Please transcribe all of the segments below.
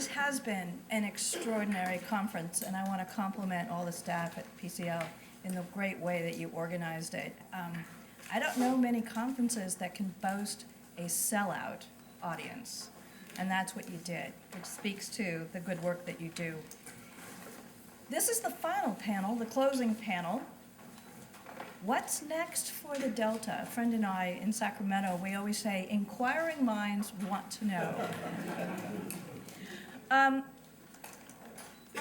This has been an extraordinary conference, and I want to compliment all the staff at PCL in the great way that you organized it. I don't know many conferences that can boast a sellout audience, and that's what you did, which speaks to the good work that you do. This is the final panel, the closing panel. What's next for the Delta? A friend and I in Sacramento, we always say, inquiring minds want to know. I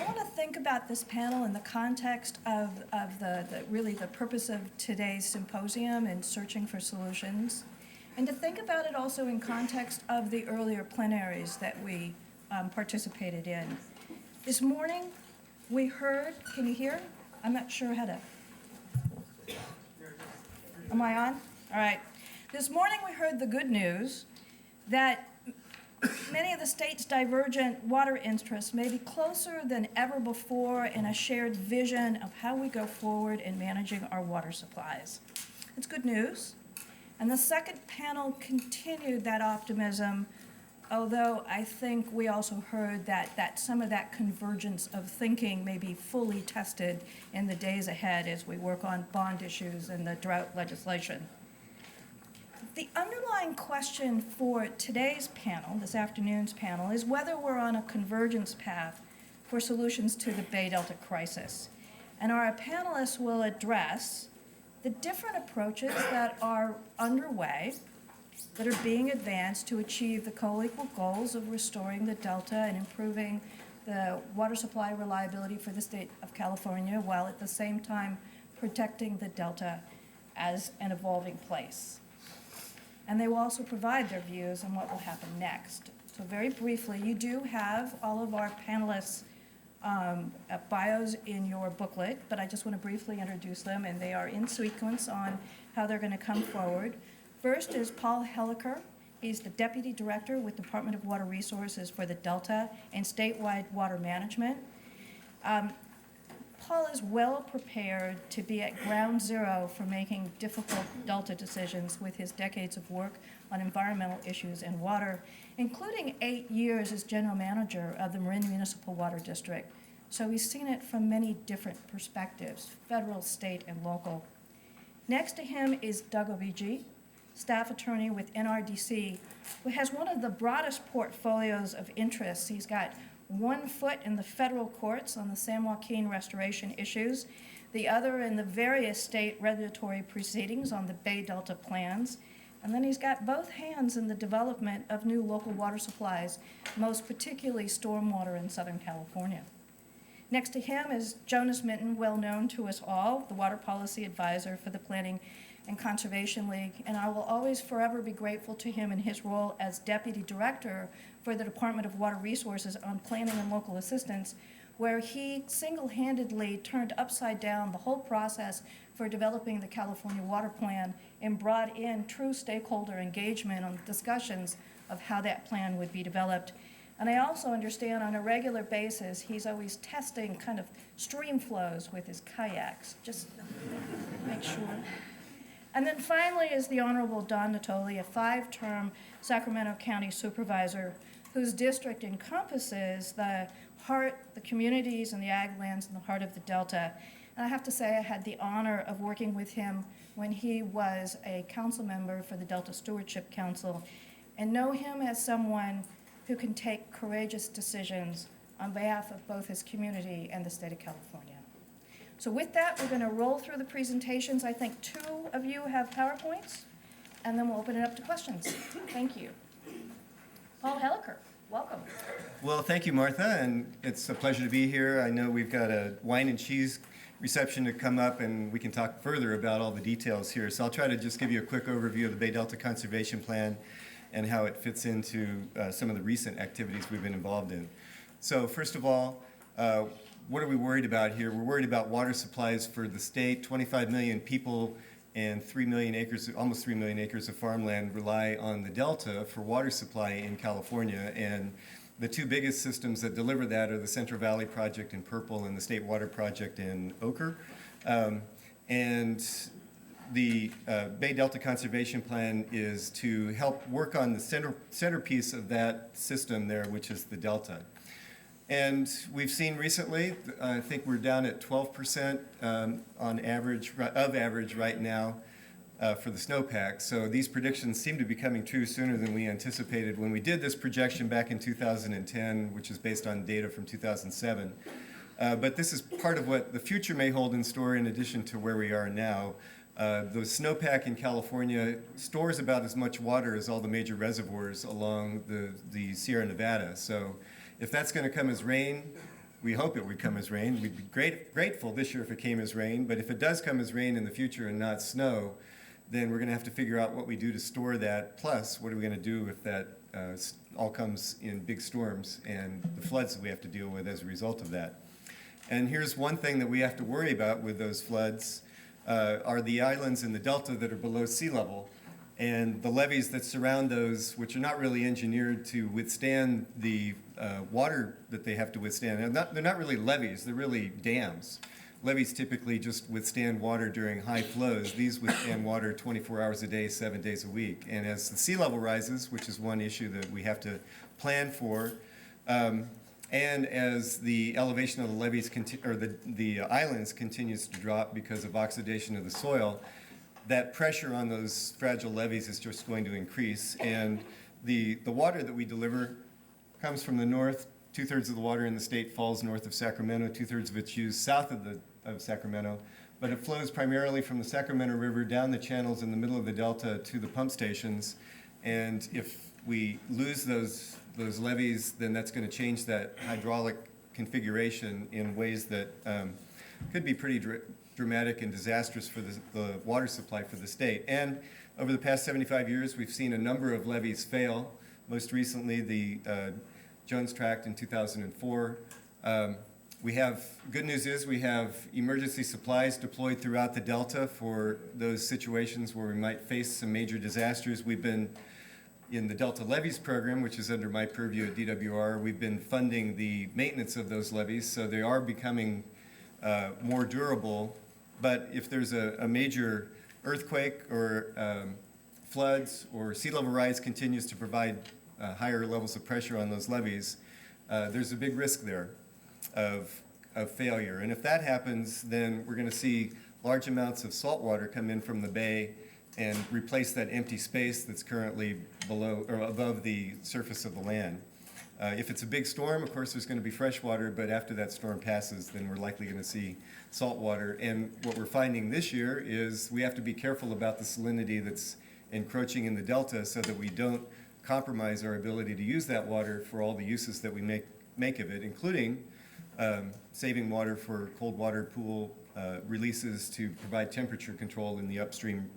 want to think about this panel in the context of really the purpose of today's symposium and searching for solutions, and to think about it also in context of the earlier plenaries that we participated in. This morning, we heard, can you hear? I'm not sure how to. Am I on? All right. This morning we heard the good news that many of the state's divergent water interests may be closer than ever before in a shared vision of how we go forward in managing our water supplies. It's good news. And the second panel continued that optimism, although I think we also heard that some of that convergence of thinking may be fully tested in the days ahead as we work on bond issues and the drought legislation. The underlying question for today's panel, this afternoon's panel, is whether we're on a convergence path for solutions to the Bay Delta crisis. And our panelists will address the different approaches that are underway that are being advanced to achieve the co-equal goals of restoring the Delta and improving the water supply reliability for the state of California, while at the same time protecting the Delta as an evolving place. And they will also provide their views on what will happen next. So very briefly, you do have all of our panelists' bios in your booklet, but I just want to briefly introduce them, and they are in sequence on how they're going to come forward. First is Paul Helliker. He's the Deputy Director with Department of Water Resources for the Delta and statewide water management. Paul is well prepared to be at ground zero for making difficult Delta decisions with his decades of work on environmental issues and water, including 8 years as General Manager of the Marin Municipal Water District. So he's seen it from many different perspectives, federal, state, and local. Next to him is Doug Obegi, staff attorney with NRDC, who has one of the broadest portfolios of interests. He's got 1 foot in the federal courts on the San Joaquin restoration issues, the other in the various state regulatory proceedings on the Bay Delta plans, and then he's got both hands in the development of new local water supplies, most particularly stormwater in Southern California. Next to him is Jonas Minton, well known to us all, the water policy advisor for the Planning and Conservation League, and I will always forever be grateful to him in his role as Deputy Director for the Department of Water Resources on Planning and Local Assistance, where he single-handedly turned upside down the whole process for developing the California Water Plan and brought in true stakeholder engagement on discussions of how that plan would be developed. And I also understand on a regular basis, he's always testing kind of stream flows with his kayaks, just to make sure. And then finally is the Honorable Don Nottoli, a 5-term Sacramento County Supervisor whose district encompasses the heart, the communities and the ag lands in the heart of the Delta. And I have to say I had the honor of working with him when he was a council member for the Delta Stewardship Council, and know him as someone who can take courageous decisions on behalf of both his community and the state of California. So with that, we're going to roll through the presentations. I think 2 of you have PowerPoints, and then we'll open it up to questions. Thank you. Paul Helliker, welcome. Well, thank you, Martha, and it's a pleasure to be here. I know we've got a wine and cheese reception to come up, and we can talk further about all the details here. So I'll try to just give you a quick overview of the Bay Delta Conservation Plan and how it fits into some of the recent activities we've been involved in. So first of all, what are we worried about here? We're worried about water supplies for the state. 25 million people and 3 million acres, almost 3 million acres of farmland rely on the Delta for water supply in California. And the 2 biggest systems that deliver that are the Central Valley Project in purple and the State Water Project in ochre. And the Bay Delta Conservation Plan is to help work on the centerpiece of that system there, which is the Delta. And we've seen recently, I think we're down at 12% on average, of average right now for the snowpack. So these predictions seem to be coming true sooner than we anticipated when we did this projection back in 2010, which is based on data from 2007. But this is part of what the future may hold in store in addition to where we are now. The snowpack in California stores about as much water as all the major reservoirs along the Sierra Nevada. So if that's going to come as rain, we hope it would come as rain. We'd be grateful this year if it came as rain, but if it does come as rain in the future and not snow, then we're going to have to figure out what we do to store that. Plus, what are we going to do if that all comes in big storms and the floods that we have to deal with as a result of that. And here's one thing that we have to worry about with those floods are the islands in the delta that are below sea level and the levees that surround those, which are not really engineered to withstand the water that they have to withstand. And they're not really levees, they're really dams. Levees typically just withstand water during high flows. These withstand water 24 hours a day, 7 days a week. And as the sea level rises, which is one issue that we have to plan for, and as the elevation of the levees, or the islands continues to drop because of oxidation of the soil, that pressure on those fragile levees is just going to increase. And the water that we deliver comes from the north. 2/3 of the water in the state falls north of Sacramento. 2/3 of it's used south of Sacramento. But it flows primarily from the Sacramento River down the channels in the middle of the delta to the pump stations. And if we lose those levees, then that's going to change that hydraulic configuration in ways that could be pretty dramatic and disastrous for the water supply for the state. And over the past 75 years, we've seen a number of levees fail. Most recently, the Jones Tract in 2004. Good news is we have emergency supplies deployed throughout the Delta for those situations where we might face some major disasters. We've been, in the Delta Levees program, which is under my purview at DWR, we've been funding the maintenance of those levees, so they are becoming more durable. But if there's a major earthquake or floods or sea level rise continues to provide higher levels of pressure on those levees, there's a big risk there of failure. And if that happens, then we're going to see large amounts of salt water come in from the bay and replace that empty space that's currently below or above the surface of the land. If it's a big storm, of course, there's going to be fresh water, but after that storm passes, then we're likely going to see salt water. And what we're finding this year is we have to be careful about the salinity that's encroaching in the delta so that we don't compromise our ability to use that water for all the uses that we make of it, including saving water for cold water pool releases to provide temperature control in the upstream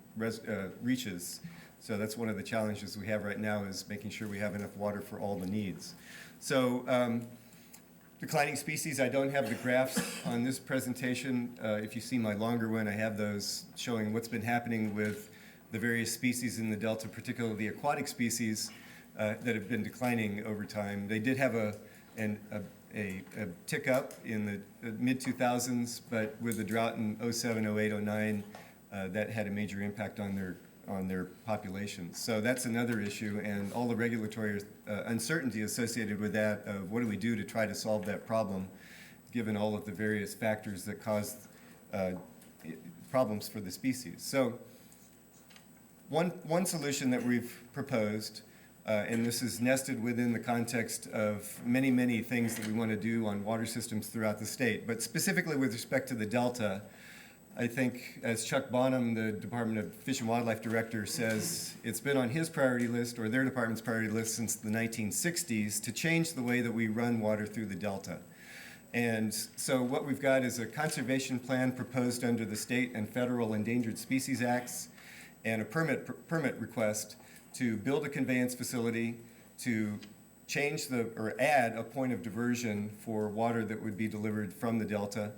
reaches. So that's one of the challenges we have right now, is making sure we have enough water for all the needs. So declining species, I don't have the graphs on this presentation. If you see my longer one, I have those showing what's been happening with the various species in the delta, particularly the aquatic species that have been declining over time. They did have a tick up in the mid-2000s, but with the drought in 07, 08, 09, that had a major impact on their populations. So that's another issue, and all the regulatory uncertainty associated with that, of what do we do to try to solve that problem, given all of the various factors that cause problems for the species. So one solution that we've proposed, and this is nested within the context of many, many things that we want to do on water systems throughout the state, but specifically with respect to the Delta, I think, as Chuck Bonham, the Department of Fish and Wildlife Director, says, it's been on his priority list, or their department's priority list, since the 1960s to change the way that we run water through the Delta. And so what we've got is a conservation plan proposed under the state and federal Endangered Species Acts, and a permit request to build a conveyance facility, to change or add a point of diversion for water that would be delivered from the Delta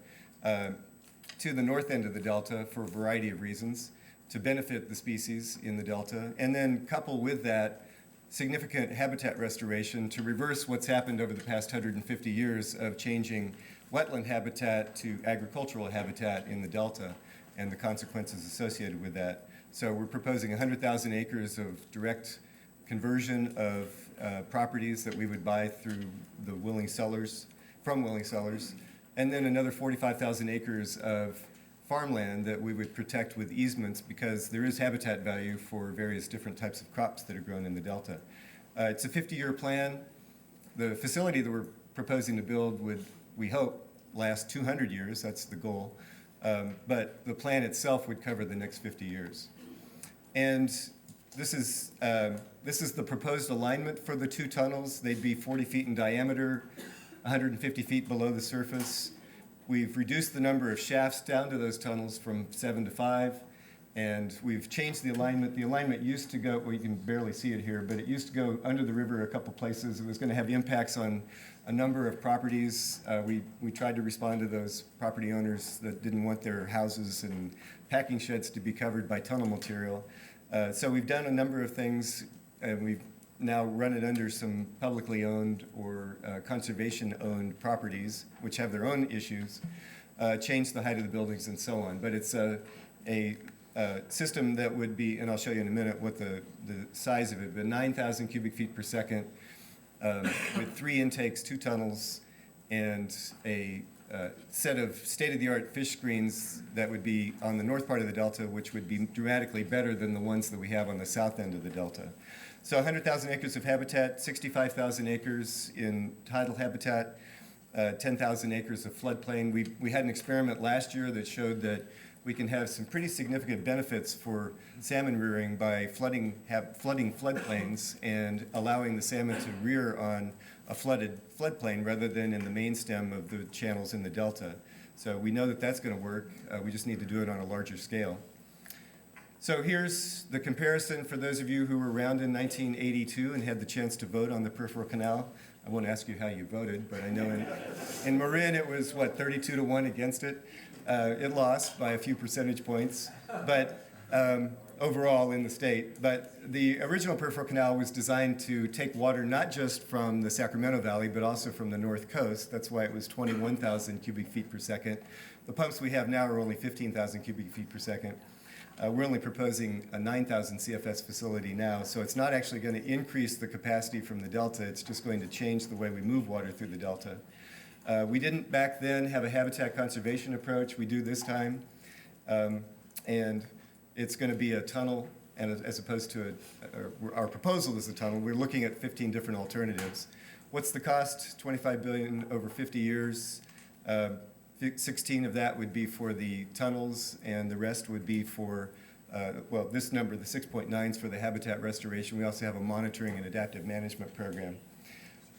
to the north end of the Delta for a variety of reasons, to benefit the species in the Delta, and then couple with that significant habitat restoration to reverse what's happened over the past 150 years of changing wetland habitat to agricultural habitat in the Delta and the consequences associated with that. So we're proposing 100,000 acres of direct conversion of properties that we would buy through the willing sellers from willing sellers, and then another 45,000 acres of farmland that we would protect with easements because there is habitat value for various different types of crops that are grown in the Delta. It's a 50-year plan. The facility that we're proposing to build would, we hope, last 200 years. That's the goal. But the plan itself would cover the next 50 years. And this is the proposed alignment for the two tunnels. They'd be 40 feet in diameter, 150 feet below the surface. We've reduced the number of shafts down to those tunnels from 7 to 5, and we've changed the alignment. The alignment used to go, well, you can barely see it here, but it used to go under the river a couple places. It was going to have impacts on a number of properties. We tried to respond to those property owners that didn't want their houses and packing sheds to be covered by tunnel material. So we've done a number of things, and we've now run it under some publicly owned or conservation-owned properties, which have their own issues, changed the height of the buildings and so on. But it's a system that would be, and I'll show you in a minute what the size of it, but 9,000 cubic feet per second with 3 intakes, 2 tunnels, and a set of state-of-the-art fish screens that would be on the north part of the Delta, which would be dramatically better than the ones that we have on the south end of the Delta. So 100,000 acres of habitat, 65,000 acres in tidal habitat, 10,000 acres of floodplain. We had an experiment last year that showed that we can have some pretty significant benefits for salmon rearing by flooding floodplains and allowing the salmon to rear on a flooded floodplain rather than in the main stem of the channels in the Delta. So we know that that's going to work. We just need to do it on a larger scale. So here's the comparison for those of you who were around in 1982 and had the chance to vote on the peripheral canal. I won't ask you how you voted, but I know in Marin it was, 32-1 against it. It lost by a few percentage points, but overall in the state. But the original peripheral canal was designed to take water not just from the Sacramento Valley, but also from the north coast. That's why it was 21,000 cubic feet per second. The pumps we have now are only 15,000 cubic feet per second. We're only proposing a 9,000 CFS facility now, so it's not actually going to increase the capacity from the Delta. It's just going to change the way we move water through the Delta. We didn't back then have a habitat conservation approach. We do this time, and it's going to be a tunnel, and as opposed to our proposal is a tunnel. We're looking at 15 different alternatives. What's the cost? $25 billion over 50 years. 16 of that would be for the tunnels, and the rest would be for, this number, the 6.9 is for the habitat restoration. We also have a monitoring and adaptive management program.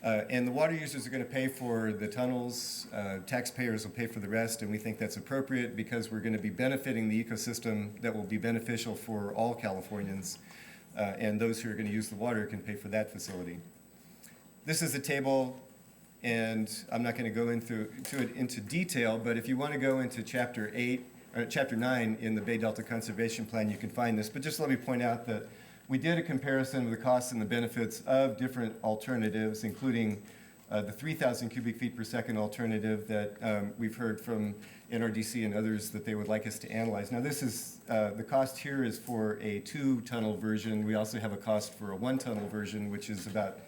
And the water users are going to pay for the tunnels. Taxpayers will pay for the rest, and we think that's appropriate because we're going to be benefiting the ecosystem that will be beneficial for all Californians, and those who are going to use the water can pay for that facility. This is a table, and I'm not going to go into detail, but if you want to go into Chapter 9 in the Bay Delta Conservation Plan, you can find this. But just let me point out that we did a comparison of the costs and the benefits of different alternatives, including the 3,000 cubic feet per second alternative that we've heard from NRDC and others that they would like us to analyze. Now this is, the cost here is for a 2-tunnel version. We also have a cost for a 1-tunnel version, which is about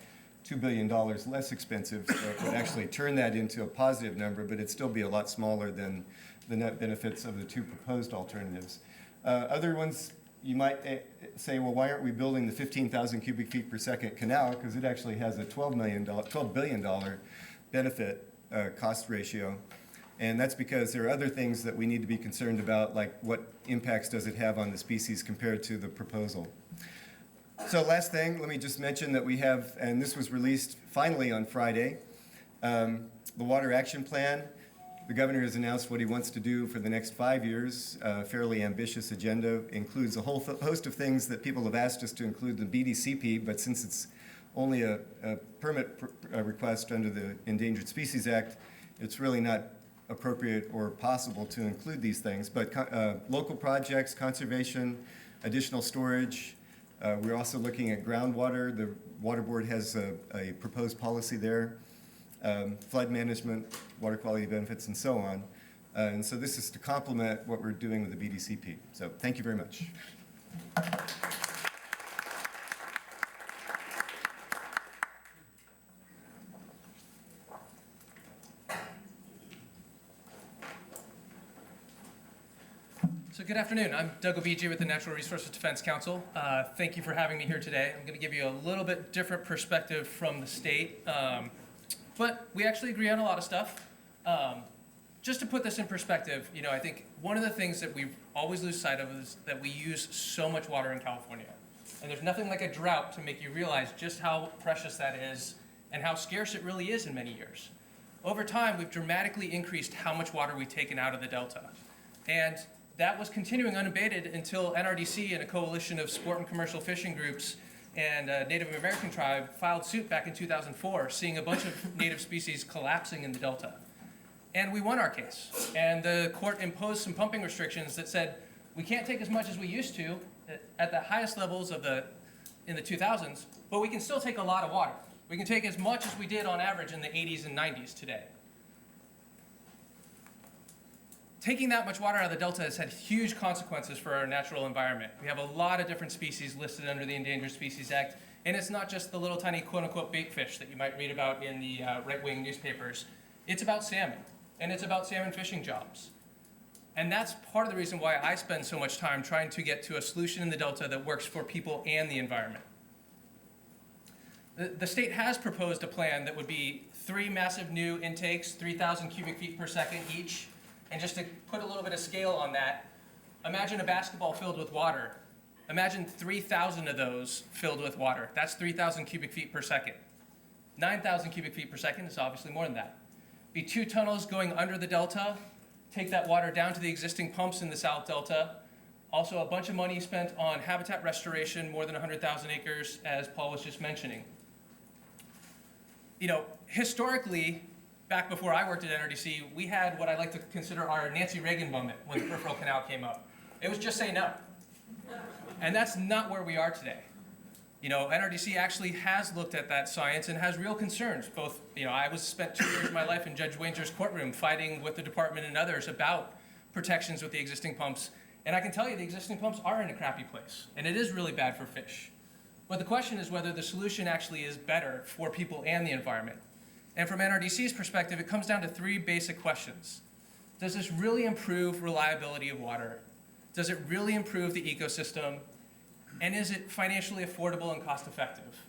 $2 billion less expensive, so it would actually turn that into a positive number, but it'd still be a lot smaller than the net benefits of the 2 proposed alternatives. Other ones, you might say, well, why aren't we building the 15,000 cubic feet per second canal? Because it actually has a $12 billion benefit cost ratio. And that's because there are other things that we need to be concerned about, like what impacts does it have on the species compared to the proposal. So last thing, let me just mention that we have, and this was released finally on Friday, the Water Action Plan. The governor has announced what he wants to do for the next 5 years. A fairly ambitious agenda, includes a whole host of things that people have asked us to include in the BDCP, but since it's only a permit request under the Endangered Species Act, it's really not appropriate or possible to include these things. But local projects, conservation, additional storage. We're also looking at groundwater. The Water Board has a proposed policy there. Flood management, water quality benefits, and so on. And so this is to complement what we're doing with the BDCP. So thank you very much. So good afternoon. I'm Doug Obegi with the Natural Resources Defense Council. Thank you for having me here today. I'm going to give you a little bit different perspective from the state, but we actually agree on a lot of stuff. Just to put this in perspective, I think one of the things that we always lose sight of is that we use so much water in California. And there's nothing like a drought to make you realize just how precious that is and how scarce it really is in many years. Over time, we've dramatically increased how much water we've taken out of the Delta. And that was continuing unabated until NRDC and a coalition of sport and commercial fishing groups and a Native American tribe filed suit back in 2004, seeing a bunch of native species collapsing in the Delta. And we won our case. And the court imposed some pumping restrictions that said, we can't take as much as we used to at the highest levels in the 2000s, but we can still take a lot of water. We can take as much as we did on average in the 80s and 90s today. Taking that much water out of the Delta has had huge consequences for our natural environment. We have a lot of different species listed under the Endangered Species Act, and it's not just the little tiny quote-unquote bait fish that you might read about in the right-wing newspapers. It's about salmon, and it's about salmon fishing jobs. And that's part of the reason why I spend so much time trying to get to a solution in the Delta that works for people and the environment. The state has proposed a plan that would be 3 massive new intakes, 3,000 cubic feet per second each. And just to put a little bit of scale on that, imagine a basketball filled with water. Imagine 3,000 of those filled with water. That's 3,000 cubic feet per second. 9,000 cubic feet per second is obviously more than that. Be 2 tunnels going under the Delta, take that water down to the existing pumps in the South Delta. Also a bunch of money spent on habitat restoration, more than 100,000 acres, as Paul was just mentioning. Historically, back before I worked at NRDC, we had what I like to consider our Nancy Reagan moment when the peripheral canal came up. It was just say no. And that's not where we are today. NRDC actually has looked at that science and has real concerns. Both, I spent 2 years of my life in Judge Wanger's courtroom fighting with the department and others about protections with the existing pumps. And I can tell you the existing pumps are in a crappy place, and it is really bad for fish. But the question is whether the solution actually is better for people and the environment. And from NRDC's perspective, it comes down to 3 basic questions. Does this really improve reliability of water? Does it really improve the ecosystem? And is it financially affordable and cost effective?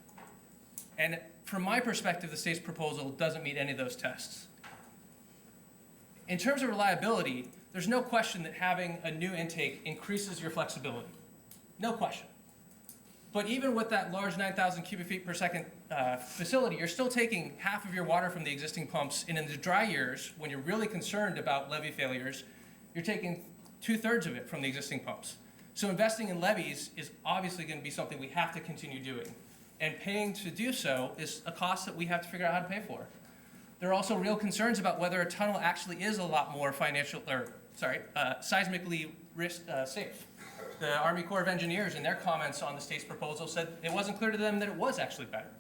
And from my perspective, the state's proposal doesn't meet any of those tests. In terms of reliability, there's no question that having a new intake increases your flexibility. No question. But even with that large 9,000 cubic feet per second facility, you're still taking half of your water from the existing pumps, and in the dry years, when you're really concerned about levee failures, you're taking 2/3 of it from the existing pumps. So investing in levees is obviously going to be something we have to continue doing. And paying to do so is a cost that we have to figure out how to pay for. There are also real concerns about whether a tunnel actually is a lot more seismically safe. The Army Corps of Engineers, in their comments on the state's proposal, said it wasn't clear to them that it was actually better.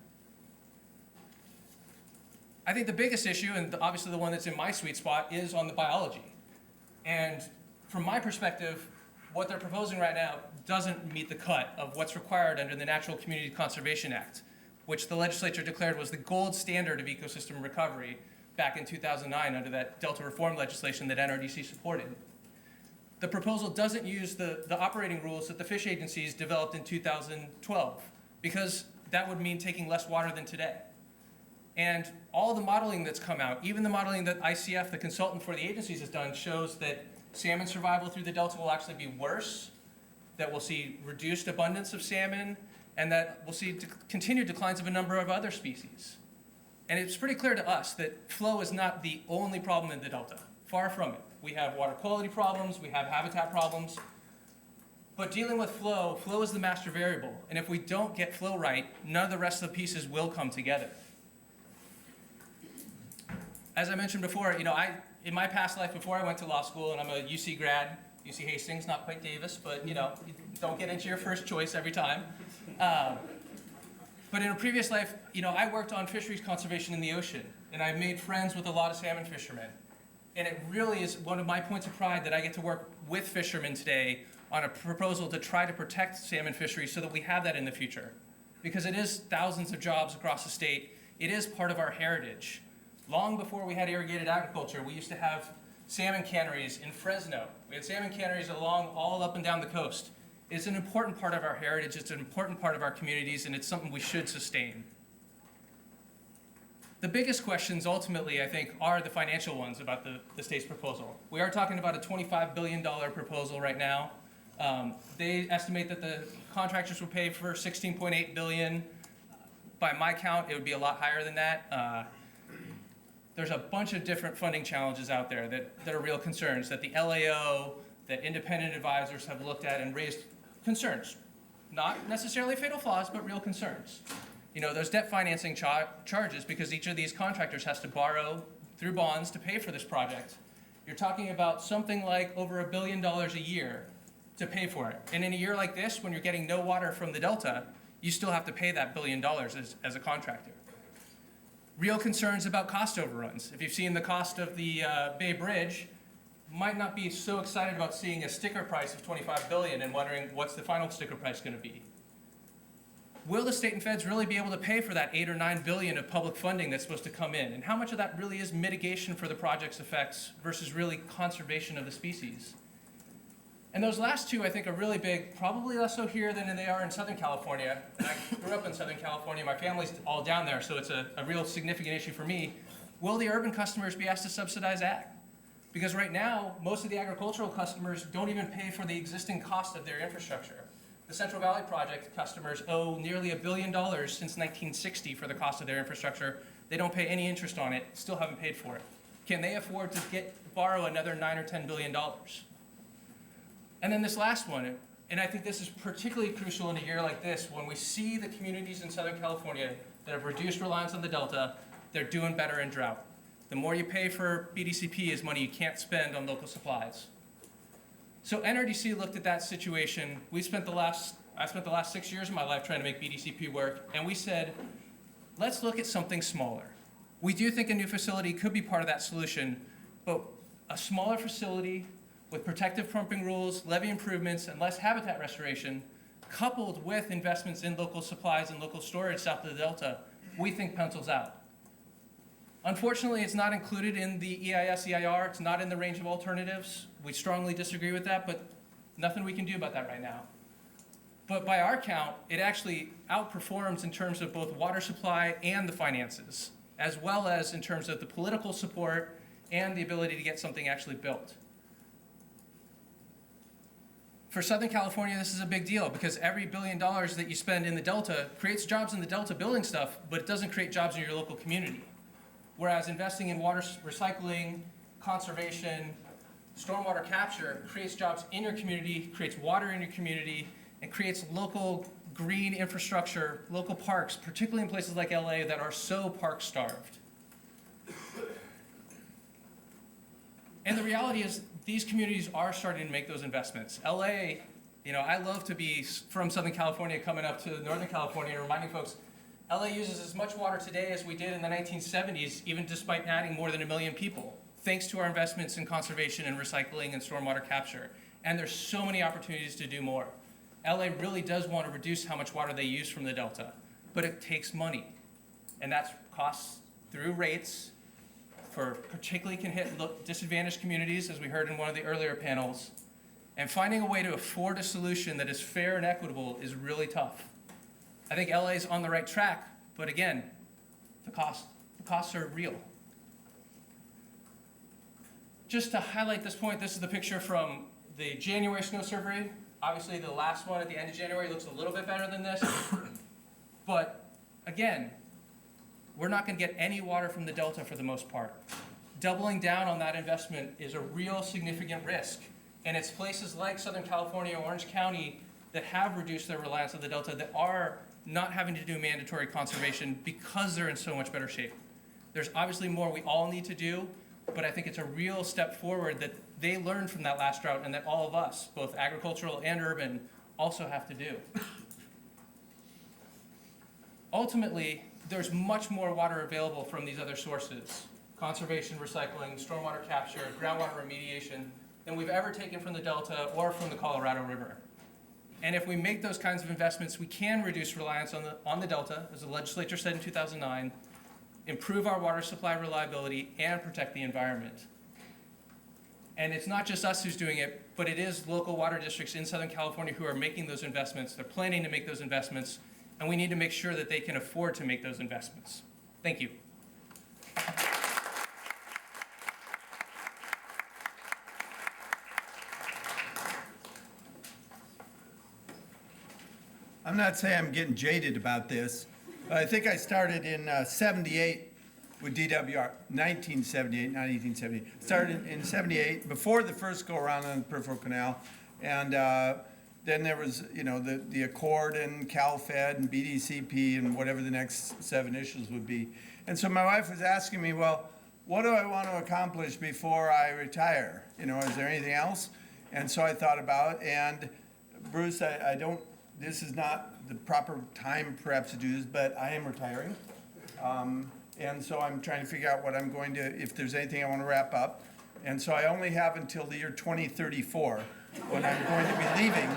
I think the biggest issue, and obviously the one that's in my sweet spot, is on the biology. And from my perspective, what they're proposing right now doesn't meet the cut of what's required under the Natural Community Conservation Act, which the legislature declared was the gold standard of ecosystem recovery back in 2009 under that Delta reform legislation that NRDC supported. The proposal doesn't use the operating rules that the fish agencies developed in 2012, because that would mean taking less water than today. And all the modeling that's come out, even the modeling that ICF, the consultant for the agencies, has done, shows that salmon survival through the Delta will actually be worse, that we'll see reduced abundance of salmon, and that we'll see continued declines of a number of other species. And it's pretty clear to us that flow is not the only problem in the Delta. Far from it. We have water quality problems, we have habitat problems, but dealing with flow is the master variable. And if we don't get flow right, none of the rest of the pieces will come together. As I mentioned before, in my past life before I went to law school, and I'm a UC grad, UC Hastings, not quite Davis, but you don't get into your first choice every time. But in a previous life, I worked on fisheries conservation in the ocean, and I made friends with a lot of salmon fishermen. And it really is one of my points of pride that I get to work with fishermen today on a proposal to try to protect salmon fisheries so that we have that in the future. Because it is thousands of jobs across the state. It is part of our heritage. Long before we had irrigated agriculture, we used to have salmon canneries in Fresno. We had salmon canneries all up and down the coast. It's an important part of our heritage, it's an important part of our communities, and it's something we should sustain. The biggest questions ultimately, I think, are the financial ones about the state's proposal. We are talking about a $25 billion proposal right now. They estimate that the contractors will pay for $16.8 billion. By my count, it would be a lot higher than that. There's a bunch of different funding challenges out there that are real concerns, that the LAO, that independent advisors have looked at and raised concerns. Not necessarily fatal flaws, but real concerns. You know, there's debt financing charges because each of these contractors has to borrow through bonds to pay for this project. You're talking about something like over $1 billion a year to pay for it. And in a year like this, when you're getting no water from the Delta, you still have to pay that $1 billion as a contractor. Real concerns about cost overruns. If you've seen the cost of the Bay Bridge, might not be so excited about seeing a sticker price of $25 billion and wondering what's the final sticker price going to be. Will the state and feds really be able to pay for that $8 or $9 billion of public funding that's supposed to come in? And how much of that really is mitigation for the project's effects versus really conservation of the species? And those last two, I think, are really big, probably less so here than they are in Southern California. And I grew up in Southern California. My family's all down there, so it's a real significant issue for me. Will the urban customers be asked to subsidize ag? Because right now, most of the agricultural customers don't even pay for the existing cost of their infrastructure. The Central Valley Project customers owe nearly $1 billion since 1960 for the cost of their infrastructure. They don't pay any interest on it, still haven't paid for it. Can they afford to borrow another $9 or $10 billion? And then this last one, and I think this is particularly crucial in a year like this, when we see the communities in Southern California that have reduced reliance on the Delta, they're doing better in drought. The more you pay for BDCP is money you can't spend on local supplies. So NRDC looked at that situation. I spent the last 6 years of my life trying to make BDCP work, and we said, let's look at something smaller. We do think a new facility could be part of that solution, but a smaller facility with protective pumping rules, levee improvements, and less habitat restoration, coupled with investments in local supplies and local storage south of the Delta, we think pencils out. Unfortunately, it's not included in the EIS-EIR. It's not in the range of alternatives. We strongly disagree with that, but nothing we can do about that right now. But by our count, it actually outperforms in terms of both water supply and the finances, as well as in terms of the political support and the ability to get something actually built. For Southern California, this is a big deal because every $1 billion that you spend in the Delta creates jobs in the Delta building stuff, but it doesn't create jobs in your local community. Whereas investing in water recycling, conservation, stormwater capture creates jobs in your community, creates water in your community, and creates local green infrastructure, local parks, particularly in places like LA that are so park starved. And the reality is these communities are starting to make those investments. LA, you know, I love to be from Southern California coming up to Northern California and reminding folks, LA uses as much water today as we did in the 1970s, even despite adding more than 1 million people, thanks to our investments in conservation and recycling and stormwater capture. And there's so many opportunities to do more. LA really does want to reduce how much water they use from the Delta, but it takes money. And that's costs through rates for particularly can hit disadvantaged communities, as we heard in one of the earlier panels. And finding a way to afford a solution that is fair and equitable is really tough. I think LA is on the right track, but again, the costs are real. Just to highlight this point, this is the picture from the January snow survey. Obviously, the last one at the end of January looks a little bit better than this. But again, we're not going to get any water from the Delta for the most part. Doubling down on that investment is a real significant risk. And it's places like Southern California, Orange County, that have reduced their reliance on the Delta that are not having to do mandatory conservation because they're in so much better shape. There's obviously more we all need to do, but I think it's a real step forward that they learned from that last drought and that all of us, both agricultural and urban, also have to do. Ultimately, there's much more water available from these other sources, conservation, recycling, stormwater capture, groundwater remediation, than we've ever taken from the Delta or from the Colorado River. And if we make those kinds of investments, we can reduce reliance on the Delta, as the legislature said in 2009, improve our water supply reliability, and protect the environment. And it's not just us who's doing it, but it is local water districts in Southern California who are making those investments. They're planning to make those investments, and we need to make sure that they can afford to make those investments. Thank you. I'm not saying I'm getting jaded about this, but I think I started in 78 with DWR, 1978, not 1878. Started in 78, before the first go-around on the peripheral canal. And then there was, you know, the Accord and CalFed and BDCP and whatever the next 7 issues would be. And so my wife was asking me, well, what do I want to accomplish before I retire? You know, is there anything else? And so I thought about it. And Bruce, I don't, this is not the proper time perhaps to do this, but I am retiring. And so I'm trying to figure out what I'm going to, if there's anything I want to wrap up. And so I only have until the year 2034 when I'm going to be leaving.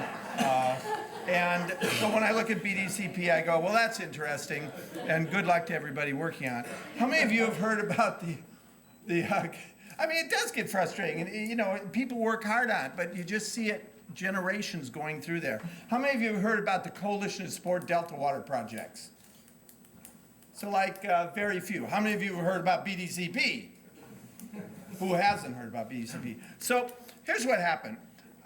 And so when I look at BDCP, I go, well, that's interesting, and good luck to everybody working on it. How many of you have heard about I mean, it does get frustrating, and you know, people work hard on it, but you just see it generations going through there. How many of you have heard about the Coalition to Support Delta Water Projects? So like very few. How many of you have heard about BDCP? Who hasn't heard about BDCP? So here's what happened.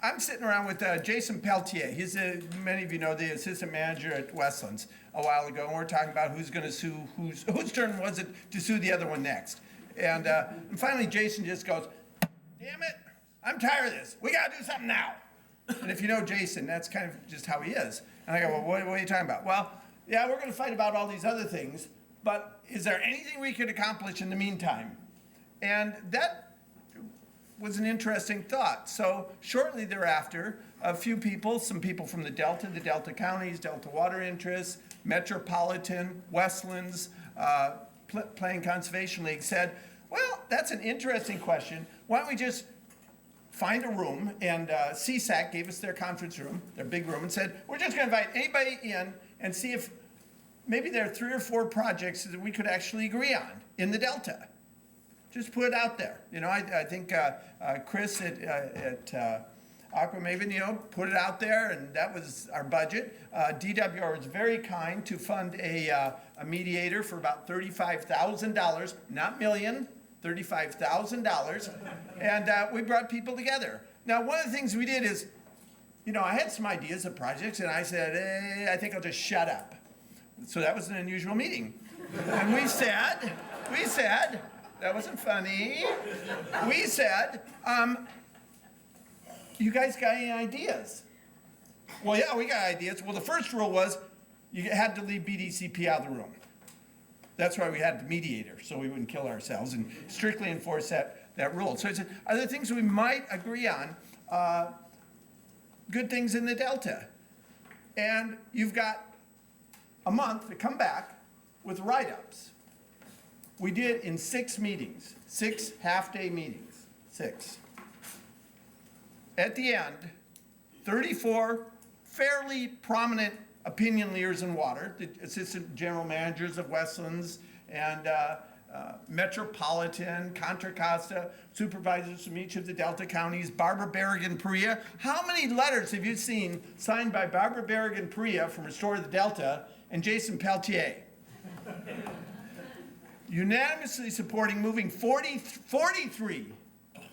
I'm sitting around with Jason Peltier. He's, many of you know, the assistant manager at Westlands a while ago, and we're talking about who's going to sue, whose turn was it to sue the other one next. And finally, Jason just goes, damn it, I'm tired of this. We got to do something now. And if you know Jason, that's kind of just how he is. And I go, well, what are you talking about? Well, yeah, we're going to fight about all these other things, but is there anything we could accomplish in the meantime? And that was an interesting thought. So shortly thereafter, a few people, some people from the Delta counties, Delta Water Interests, Metropolitan, Westlands, Plain Conservation League said, well, that's an interesting question. Why don't we just find a room? And CSAC gave us their conference room, their big room, and said, we're just going to invite anybody in and see if maybe there are 3 or 4 projects that we could actually agree on in the Delta. Just put it out there. You know, I think Chris at Aquamaven, you know, put it out there, and that was our budget. DWR was very kind to fund a mediator for about $35,000, not million, $35,000, and we brought people together. Now, one of the things we did is, you know, I had some ideas of projects, and I said, I think I'll just shut up. So that was an unusual meeting. And we said, that wasn't funny. We said, you guys got any ideas? Well, yeah, we got ideas. Well, the first rule was you had to leave BDCP out of the room. That's why we had the mediator, so we wouldn't kill ourselves and strictly enforce that rule. So I said, are there things we might agree on? Good things in the Delta. And you've got a month to come back with write-ups. We did in 6 meetings, 6 half-day meetings, 6. At the end, 34 fairly prominent opinion leaders in water, the assistant general managers of Westlands and Metropolitan, Contra Costa, supervisors from each of the Delta counties, Barbara Berrigan-Perea. How many letters have you seen signed by Barbara Berrigan-Perea from Restore the Delta and Jason Peltier? Unanimously supporting moving 43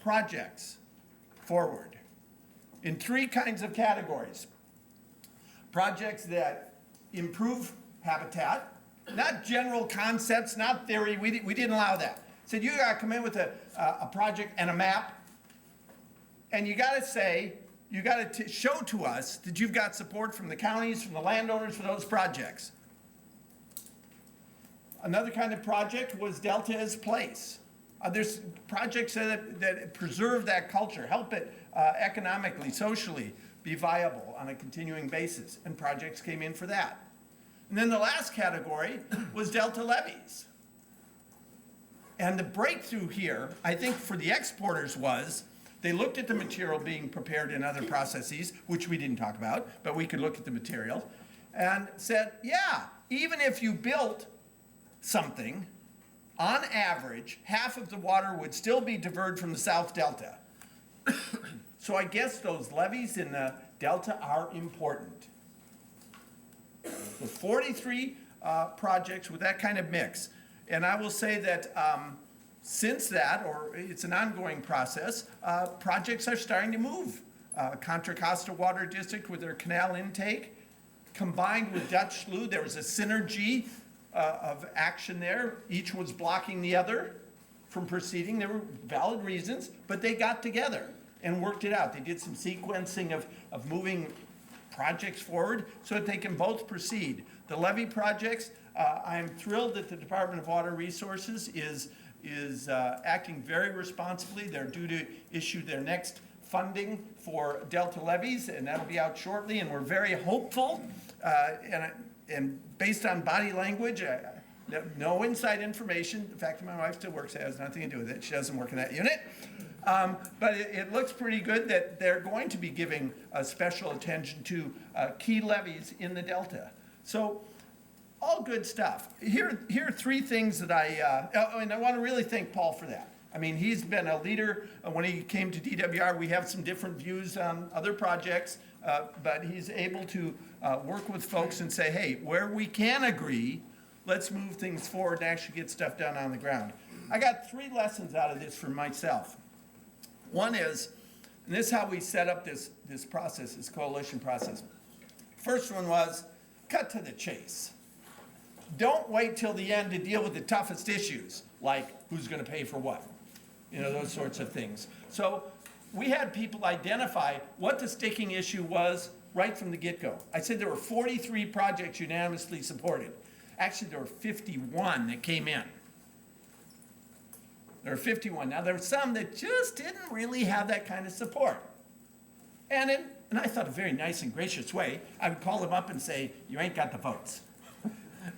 projects forward in 3 kinds of categories. Projects that improve habitat, not general concepts, not theory. We didn't allow that. Said you got to come in with a project and a map, and you got to say, you got to show to us that you've got support from the counties, from the landowners for those projects. Another kind of project was Delta as place. There's projects that preserve that culture, help it economically, socially be viable on a continuing basis, and projects came in for that. And then the last category was Delta levies. And the breakthrough here, I think for the exporters was, they looked at the material being prepared in other processes, which we didn't talk about, but we could look at the material, and said, yeah, even if you built something, on average, half of the water would still be diverted from the South Delta. So I guess those levees in the Delta are important. With 43 projects with that kind of mix. And I will say that since that, or it's an ongoing process, projects are starting to move. Contra Costa Water District with their canal intake, combined with Dutch Slough, there was a synergy of action there. Each was blocking the other from proceeding. There were valid reasons, but they got together and worked it out. They did some sequencing of moving projects forward so that they can both proceed. The levee projects, I'm thrilled that the Department of Water Resources is acting very responsibly. They're due to issue their next funding for Delta levees, and that'll be out shortly, and we're very hopeful. And based on body language, no inside information. The fact that my wife still works, it has nothing to do with it. She doesn't work in that unit. But it looks pretty good that they're going to be giving special attention to key levees in the Delta. So all good stuff. Here are three things that and I want to really thank Paul for that. I mean, he's been a leader. When he came to DWR, we have some different views on other projects, but he's able to work with folks and say, hey, where we can agree, let's move things forward and actually get stuff done on the ground. I got 3 lessons out of this for myself. One is, and this is how we set up this process, this coalition process. First one was, cut to the chase. Don't wait till the end to deal with the toughest issues, like who's going to pay for what, those sorts of things. So we had people identify what the sticking issue was right from the get-go. I said there were 43 projects unanimously supported. Actually, there were 51 that came in. There were 51. Now, there were some that just didn't really have that kind of support. And I thought a very nice and gracious way, I would call them up and say, you ain't got the votes.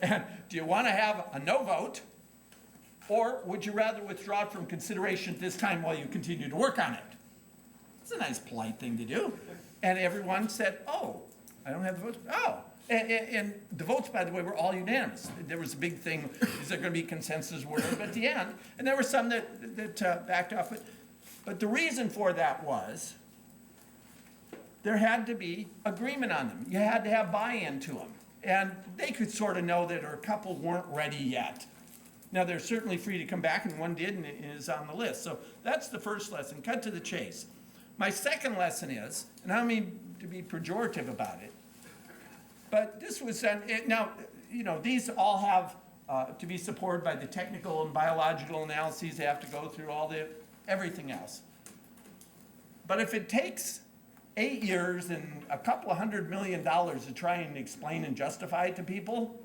And do you want to have a no vote, or would you rather withdraw it from consideration at this time while you continue to work on it? It's a nice, polite thing to do. And everyone said, oh, I don't have the votes. Oh. And the votes, by the way, were all unanimous. There was a big thing, is there going to be consensus, whatever, at the end. And there were some that backed off it. But the reason for that was there had to be agreement on them. You had to have buy-in to them. And they could sort of know that a couple weren't ready yet. Now, they're certainly free to come back, and one did and is on the list. So that's the first lesson, cut to the chase. My second lesson is, and I don't mean to be pejorative about it, but this was, now, these all have to be supported by the technical and biological analyses. They have to go through everything else. But if it takes 8 years and a couple of $100 million to try and explain and justify it to people,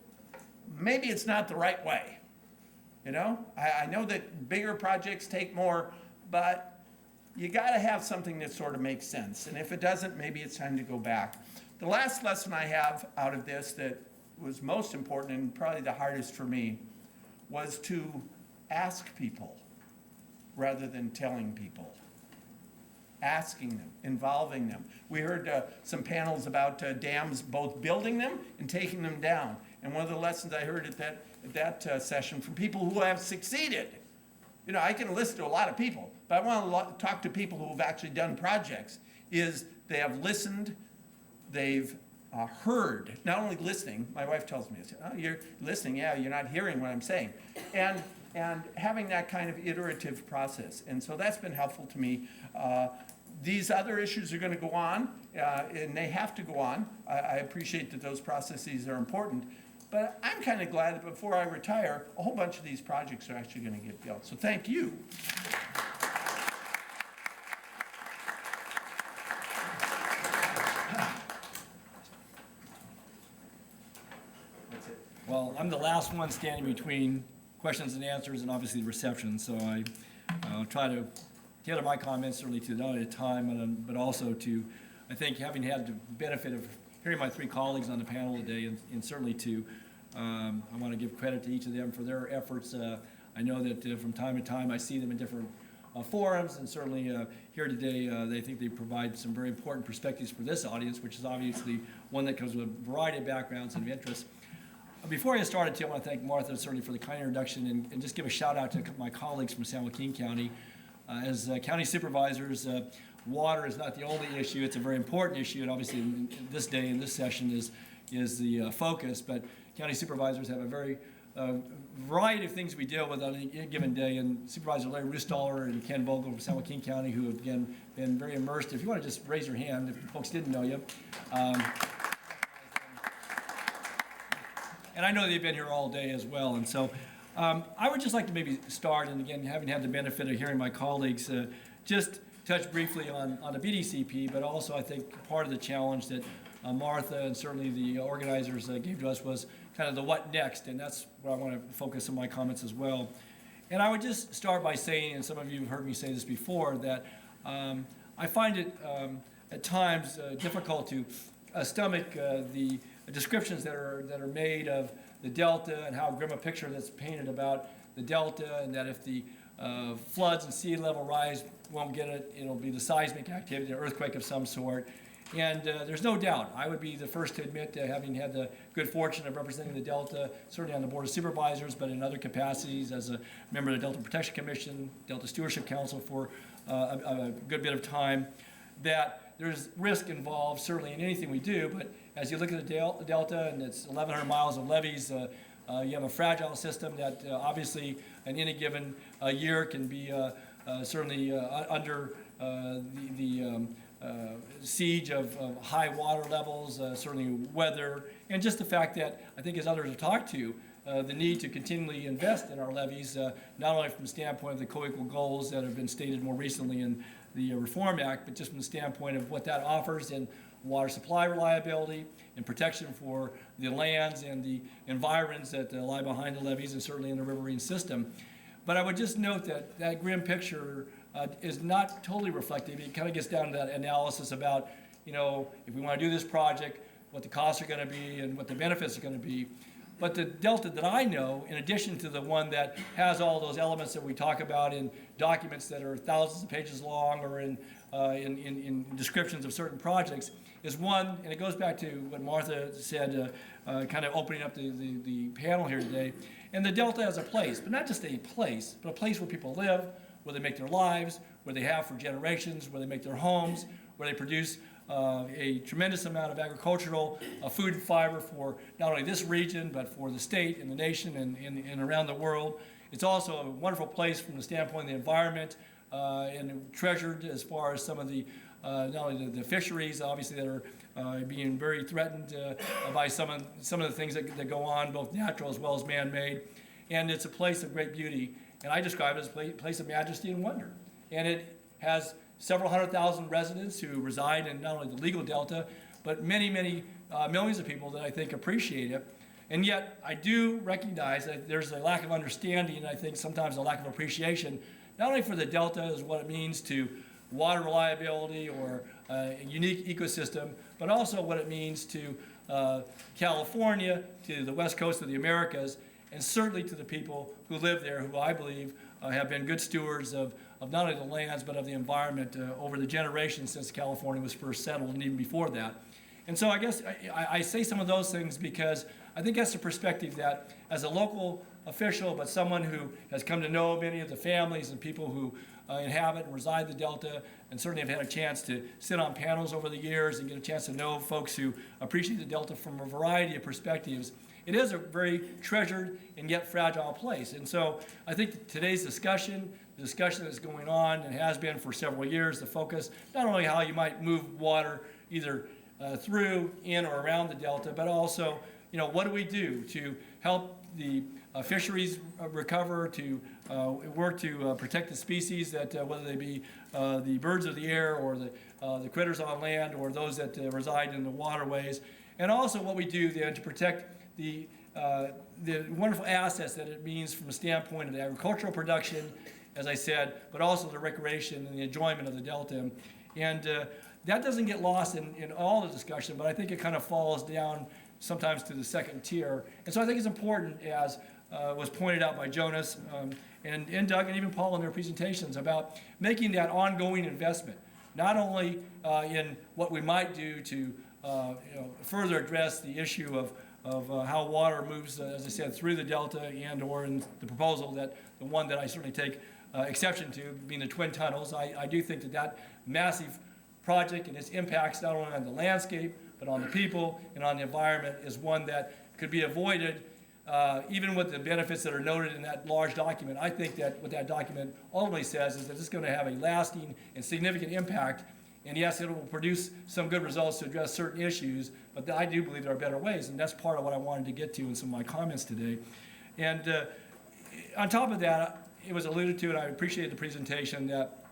maybe it's not the right way. I know that bigger projects take more, but you got to have something that sort of makes sense. And if it doesn't, maybe it's time to go back. The last lesson I have out of this that was most important and probably the hardest for me was to ask people rather than telling people. Asking them, involving them. We heard some panels about dams, both building them and taking them down. And one of the lessons I heard at that session from people who have succeeded. I can listen to a lot of people, but I want to talk to people who have actually done projects, is they have listened, they've heard, not only listening, my wife tells me, oh, you're listening, yeah, you're not hearing what I'm saying. And having that kind of iterative process. And so that's been helpful to me. These other issues are going to go on, and they have to go on. I appreciate that those processes are important. But I'm kind of glad that before I retire, a whole bunch of these projects are actually going to get built. So thank you. Well, I'm the last one standing between questions and answers and obviously the reception, so I'll try to tailor my comments certainly to not only the time, but also to, I think, having had the benefit of hearing my 3 colleagues on the panel today, and certainly to, I want to give credit to each of them for their efforts. I know that from time to time I see them in different forums, and certainly here today they think they provide some very important perspectives for this audience, which is obviously one that comes with a variety of backgrounds and interests. Before I get started, too, I want to thank Martha certainly for the kind introduction and just give a shout out to my colleagues from San Joaquin County. As county supervisors, water is not the only issue. It's a very important issue, and obviously in this day, in this session, is the focus. But county supervisors have a very variety of things we deal with on a given day, and Supervisor Larry Rustaller and Ken Vogel from San Joaquin County, who have again been very immersed. If you want to just raise your hand, if folks didn't know you. And I know they've been here all day as well, and so I would just like to maybe start, and again, having had the benefit of hearing my colleagues, just touch briefly on the BDCP, but also I think part of the challenge that Martha and certainly the organizers gave to us was kind of the what next, and that's where I want to focus on my comments as well. And I would just start by saying, and some of you have heard me say this before, that I find it at times difficult to stomach the descriptions that are made of the Delta and how grim a picture that's painted about the Delta, and that if the floods and sea level rise won't get it, it'll be the seismic activity, an earthquake of some sort. And there's no doubt, I would be the first to admit to having had the good fortune of representing the Delta, certainly on the Board of Supervisors, but in other capacities as a member of the Delta Protection Commission, Delta Stewardship Council for a good bit of time, that there's risk involved certainly in anything we do. But as you look at the Delta and its 1,100 miles of levees, you have a fragile system that obviously in any given year can be certainly under the siege of high water levels, certainly weather, and just the fact that I think as others have talked to, the need to continually invest in our levees, not only from the standpoint of the co-equal goals that have been stated more recently in the Reform Act, but just from the standpoint of what that offers in water supply reliability and protection for the lands and the environs that lie behind the levees and certainly in the riverine system. But I would just note that that grim picture is not totally reflective. It kind of gets down to that analysis about, you know, if we want to do this project, what the costs are going to be and what the benefits are going to be. But the Delta that I know, in addition to the one that has all those elements that we talk about in documents that are thousands of pages long or in descriptions of certain projects, is one, and it goes back to what Martha said, kind of opening up the panel here today. And the Delta has a place, but not just a place, but a place where people live, where they make their lives, where they have for generations, where they make their homes, where they produce a tremendous amount of agricultural food and fiber for not only this region, but for the state and the nation and around the world. It's also a wonderful place from the standpoint of the environment and treasured as far as some of the, not only the fisheries, obviously, that are being very threatened by some of the things that go on, both natural as well as man-made. And it's a place of great beauty. And I describe it as a place of majesty and wonder. And it has several 100,000 residents who reside in not only the legal Delta, but many, many millions of people that I think appreciate it. And yet, I do recognize that there's a lack of understanding, and I think sometimes a lack of appreciation, not only for the Delta as what it means to water reliability or a unique ecosystem, but also what it means to California, to the west coast of the Americas, and certainly to the people who live there, who I believe have been good stewards of not only the lands, but of the environment over the generations since California was first settled, and even before that. And so I guess I say some of those things because I think that's the perspective that, as a local official, but someone who has come to know many of the families and people who inhabit and reside in the Delta, and certainly have had a chance to sit on panels over the years and get a chance to know folks who appreciate the Delta from a variety of perspectives. It is a very treasured and yet fragile place. And so I think today's discussion, the discussion that's going on and has been for several years, the focus, not only how you might move water either through, in, or around the Delta, but also, you know, what do we do to help the fisheries recover, to work to protect the species that, whether they be the birds of the air or the critters on land or those that reside in the waterways, and also what we do then to protect the wonderful assets that it means from a standpoint of the agricultural production, as I said, but also the recreation and the enjoyment of the Delta. And that doesn't get lost in all the discussion, but I think it kind of falls down sometimes to the second tier. And so I think it's important, as was pointed out by Jonas and Doug and even Paul in their presentations, about making that ongoing investment, not only in what we might do to further address the issue of how water moves, as I said, through the Delta, and or in the proposal that the one that I certainly take exception to, being the twin tunnels. I do think that that massive project and its impacts not only on the landscape, but on the people and on the environment is one that could be avoided, even with the benefits that are noted in that large document. I think that what that document ultimately says is that it's going to have a lasting and significant impact. And yes, it will produce some good results to address certain issues, but I do believe there are better ways, and that's part of what I wanted to get to in some of my comments today. And on top of that, it was alluded to, and I appreciated the presentation that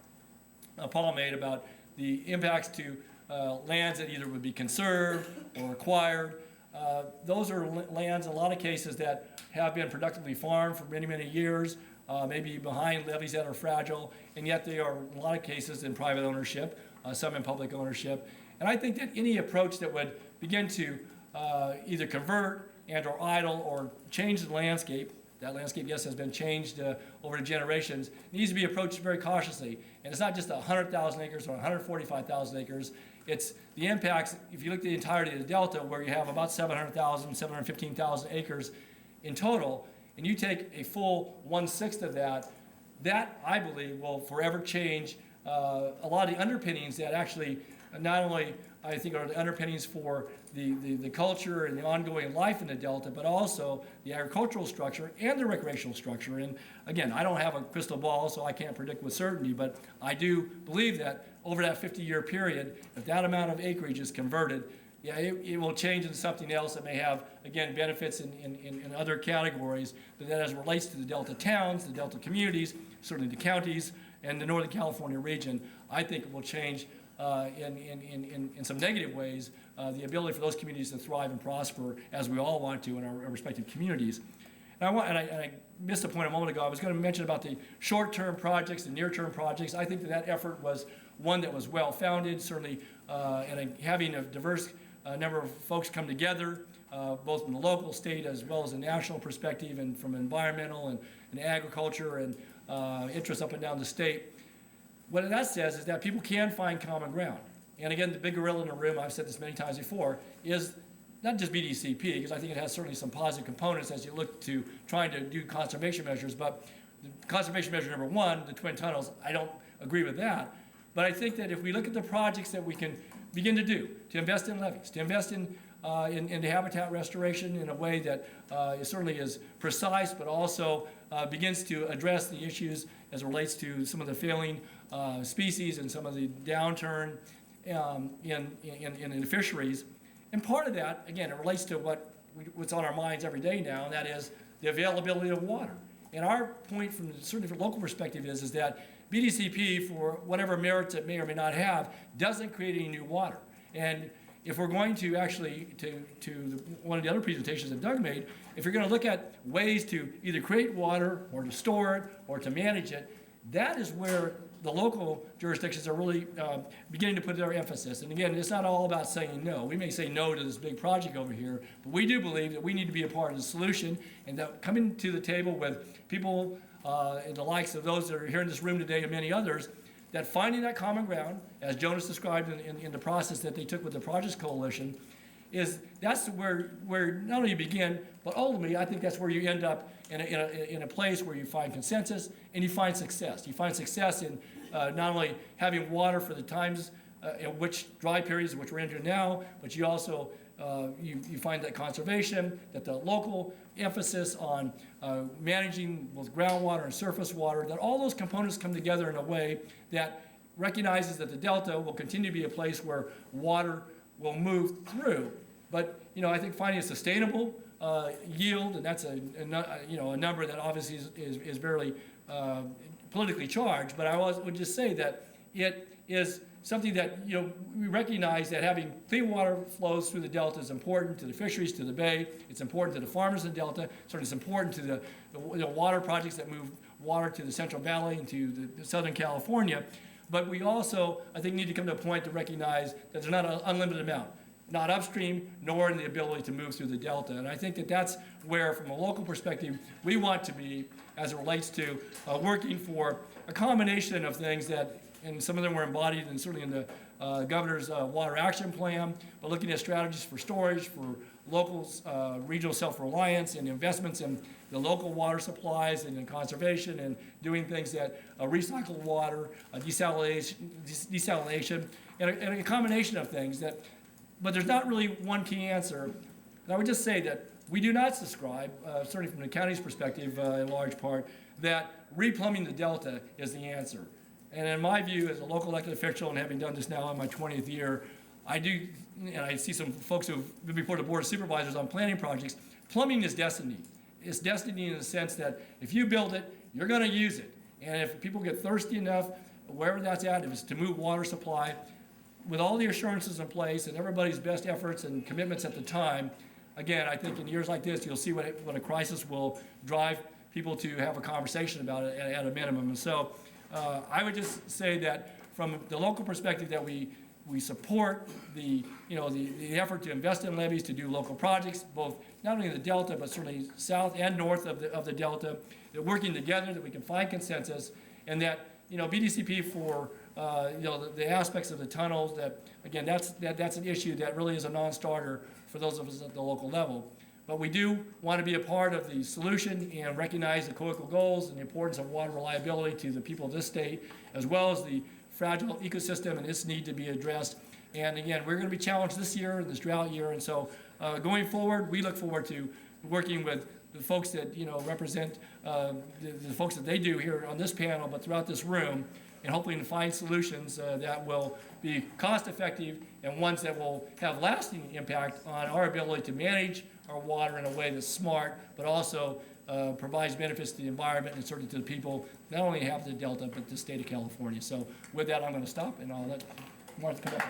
Paul made about the impacts to lands that either would be conserved or acquired. Those are lands, in a lot of cases, that have been productively farmed for many, many years, maybe behind levees that are fragile, and yet they are, in a lot of cases, in private ownership, some in public ownership. And I think that any approach that would begin to either convert and or idle or change the landscape, that landscape, yes, has been changed over the generations, needs to be approached very cautiously. And it's not just 100,000 acres or 145,000 acres. It's the impacts, if you look at the entirety of the Delta, where you have about 700,000, 715,000 acres in total, and you take a full 1/6 of that, that, I believe, will forever change a lot of the underpinnings that actually not only, I think, are the underpinnings for the culture and the ongoing life in the Delta, but also the agricultural structure and the recreational structure. And again, I don't have a crystal ball, so I can't predict with certainty, but I do believe that over that 50-year period, if that amount of acreage is converted, yeah, it will change into something else that may have, again, benefits in other categories, but that as it relates to the Delta towns, the Delta communities, certainly the counties, and the Northern California region, I think it will change in some negative ways the ability for those communities to thrive and prosper as we all want to in our respective communities. And I missed a point a moment ago. I was going to mention about the short-term projects and near-term projects. I think that effort was one that was well-founded, certainly, and having a diverse number of folks come together, both from the local, state, as well as the national perspective, and from environmental and agriculture and interests up and down the state. What that says is that people can find common ground. And again, the big gorilla in the room, I've said this many times before, is not just BDCP, because I think it has certainly some positive components as you look to trying to do conservation measures, but the conservation measure number one, the twin tunnels, I don't agree with that. But I think that if we look at the projects that we can begin to do, to invest in levees, to invest in the habitat restoration in a way that certainly is precise, but also begins to address the issues as it relates to some of the failing species and some of the downturn in the fisheries. And part of that, again, it relates to what's on our minds every day now, and that is the availability of water. And our point, certainly from a local perspective, is that BDCP, for whatever merits it may or may not have, doesn't create any new water. And if we're going to actually, one of the other presentations that Doug made, if you're going to look at ways to either create water or to store it or to manage it, that is where the local jurisdictions are really beginning to put their emphasis. And again, it's not all about saying no. We may say no to this big project over here, but we do believe that we need to be a part of the solution, and that coming to the table with people and the likes of those that are here in this room today and many others, that finding that common ground, as Jonas described in the process that they took with the Projects Coalition, that's where not only you begin, but ultimately I think that's where you end up in a place where you find consensus and you find success. You find success in not only having water for the times in which dry periods, which we're into now, but you also you find that conservation, that the local emphasis on managing both groundwater and surface water, that all those components come together in a way that recognizes that the Delta will continue to be a place where water will move through. But I think finding a sustainable yield, and that's a number that obviously is very politically charged. But I would just say that it is something that we recognize that having clean water flows through the Delta is important to the fisheries, to the bay. It's important to the farmers in the Delta. Certainly, it's important to the water projects that move water to the Central Valley and to the Southern California. But we also, I think, need to come to a point to recognize that there's not an unlimited amount. not upstream, nor in the ability to move through the delta. And I think that that's where, from a local perspective, we want to be as it relates to working for a combination of things that, and some of them were embodied and certainly in the governor's water action plan, but looking at strategies for storage, for local regional self-reliance and investments in the local water supplies and in conservation and doing things that recycle water, desalination, and a combination of things that, but there's not really one key answer. And I would just say that we do not subscribe, certainly from the county's perspective in large part, that replumbing the delta is the answer. And in my view, as a local elected official and having done this now in my 20th year, I do, and I see some folks who have been before the Board of Supervisors on planning projects, plumbing is destiny. It's destiny in the sense that if you build it, you're going to use it. And if people get thirsty enough, wherever that's at, if it's to move water supply, with all the assurances in place and everybody's best efforts and commitments at the time, again, I think in years like this, you'll see what a crisis will drive people to have a conversation about it at a minimum. And so I would just say that from the local perspective that we support the effort to invest in levees, to do local projects, both not only in the Delta, but certainly south and north of the Delta, that working together, that we can find consensus, and that, BDCP for, the aspects of the tunnels, that, again, that's an issue that really is a non-starter for those of us at the local level. But we do want to be a part of the solution and recognize the co-equal goals and the importance of water reliability to the people of this state, as well as the fragile ecosystem and its need to be addressed. And again, we're going to be challenged this year, this drought year, and so going forward, we look forward to working with the folks that represent the folks that they do here on this panel, but throughout this room, and hopefully to find solutions that will be cost-effective and ones that will have lasting impact on our ability to manage our water in a way that's smart, but also provides benefits to the environment and certainly to the people, not only half the Delta, but the state of California. So with that, I'm going to stop, and I'll let Martha come up.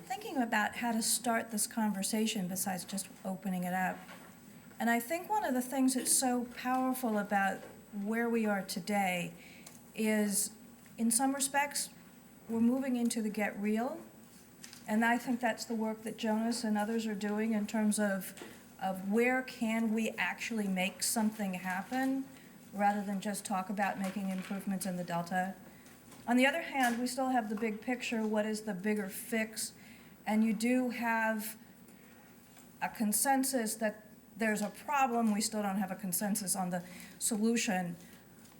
Thinking about how to start this conversation besides just opening it up. And I think one of the things that's so powerful about where we are today is, in some respects, we're moving into the get real. And I think that's the work that Jonas and others are doing in terms of where can we actually make something happen rather than just talk about making improvements in the Delta. On the other hand, we still have the big picture, what is the bigger fix? And you do have a consensus that there's a problem, we still don't have a consensus on the solution.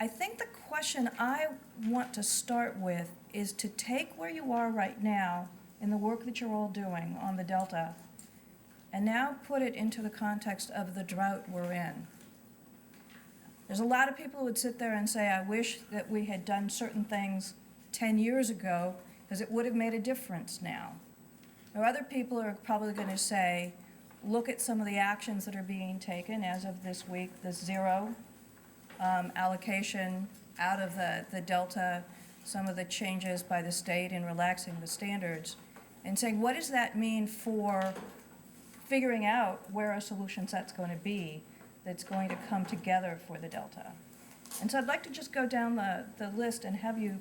I think the question I want to start with is to take where you are right now in the work that you're all doing on the Delta and now put it into the context of the drought we're in. There's a lot of people who would sit there and say, I wish that we had done certain things 10 years ago because it would have made a difference now. There are other people who are probably going to say, look at some of the actions that are being taken as of this week, the zero allocation out of the Delta, some of the changes by the state in relaxing the standards, and saying, what does that mean for figuring out where a solution set's going to be that's going to come together for the Delta? And so I'd like to just go down the list and have you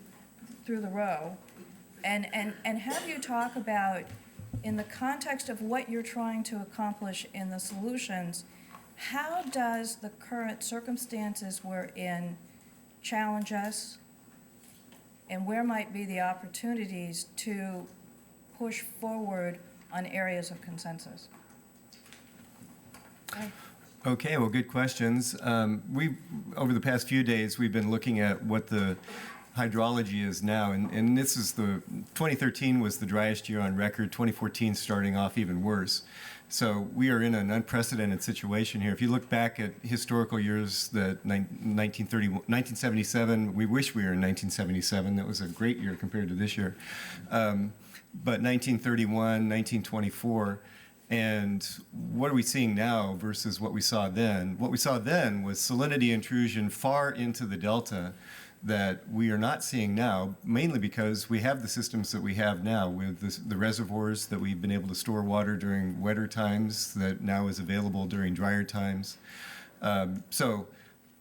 through the row and have you talk about, in the context of what you're trying to accomplish in the solutions, how does the current circumstances we're in challenge us, and where might be the opportunities to push forward on areas of consensus? Okay, well, good questions. Over the past few days, we've been looking at what the hydrology is now, and this is 2013 was the driest year on record, 2014 starting off even worse. So we are in an unprecedented situation here. If you look back at historical years, 1977, we wish we were in 1977. That was a great year compared to this year. But 1931, 1924, and what are we seeing now versus what we saw then? What we saw then was salinity intrusion far into the Delta that we are not seeing now, mainly because we have the systems that we have now with the reservoirs that we've been able to store water during wetter times that now is available during drier times. So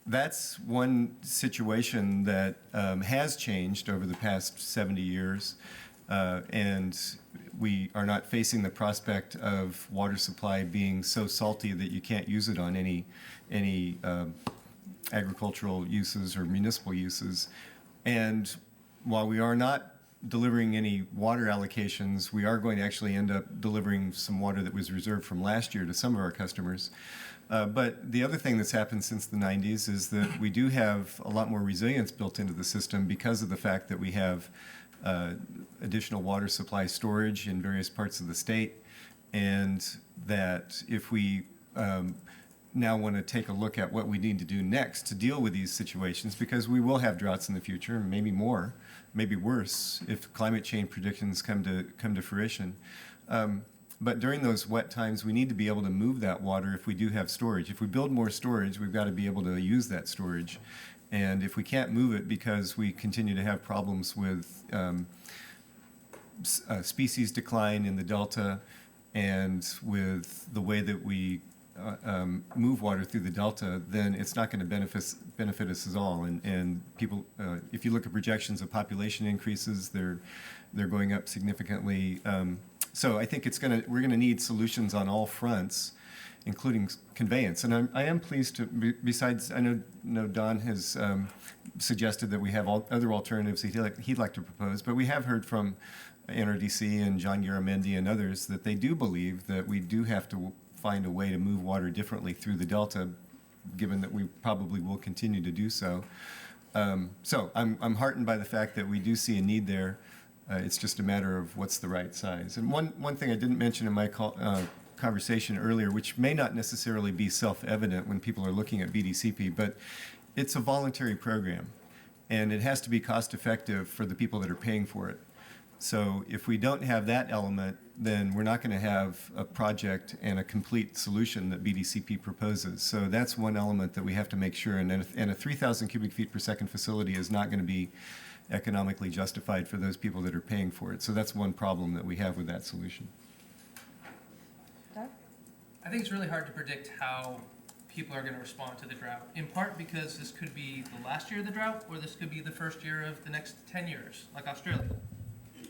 that's one situation that has changed over the past 70 years, and we are not facing the prospect of water supply being so salty that you can't use it on any agricultural uses or municipal uses. And while we are not delivering any water allocations, we are going to actually end up delivering some water that was reserved from last year to some of our customers. But the other thing that's happened since the 90s is that we do have a lot more resilience built into the system because of the fact that we have additional water supply storage in various parts of the state, and that if we now want to take a look at what we need to do next to deal with these situations, because we will have droughts in the future, maybe more, maybe worse, if climate change predictions come to fruition. But during those wet times, we need to be able to move that water if we do have storage. If we build more storage, we've got to be able to use that storage. And if we can't move it because we continue to have problems with species decline in the Delta and with the way that we move water through the Delta, then it's not going to benefit us at all. And people, if you look at projections of population increases, they're going up significantly. So I think we're going to need solutions on all fronts, including conveyance. And I am pleased to, besides, I know Don has suggested that we have other alternatives he'd like to propose, but we have heard from NRDC and John Garamendi and others that they do believe that we do have to find a way to move water differently through the Delta, given that we probably will continue to do so. So I'm heartened by the fact that we do see a need there. It's just a matter of what's the right size. And one thing I didn't mention in my conversation earlier, which may not necessarily be self-evident when people are looking at BDCP, but it's a voluntary program, and it has to be cost-effective for the people that are paying for it. So if we don't have that element, then we're not going to have a project and a complete solution that BDCP proposes. So that's one element that we have to make sure. And a 3,000 cubic feet per second facility is not going to be economically justified for those people that are paying for it. So that's one problem that we have with that solution. Doug? I think it's really hard to predict how people are going to respond to the drought, in part because this could be the last year of the drought, or this could be the first year of the next 10 years, like Australia.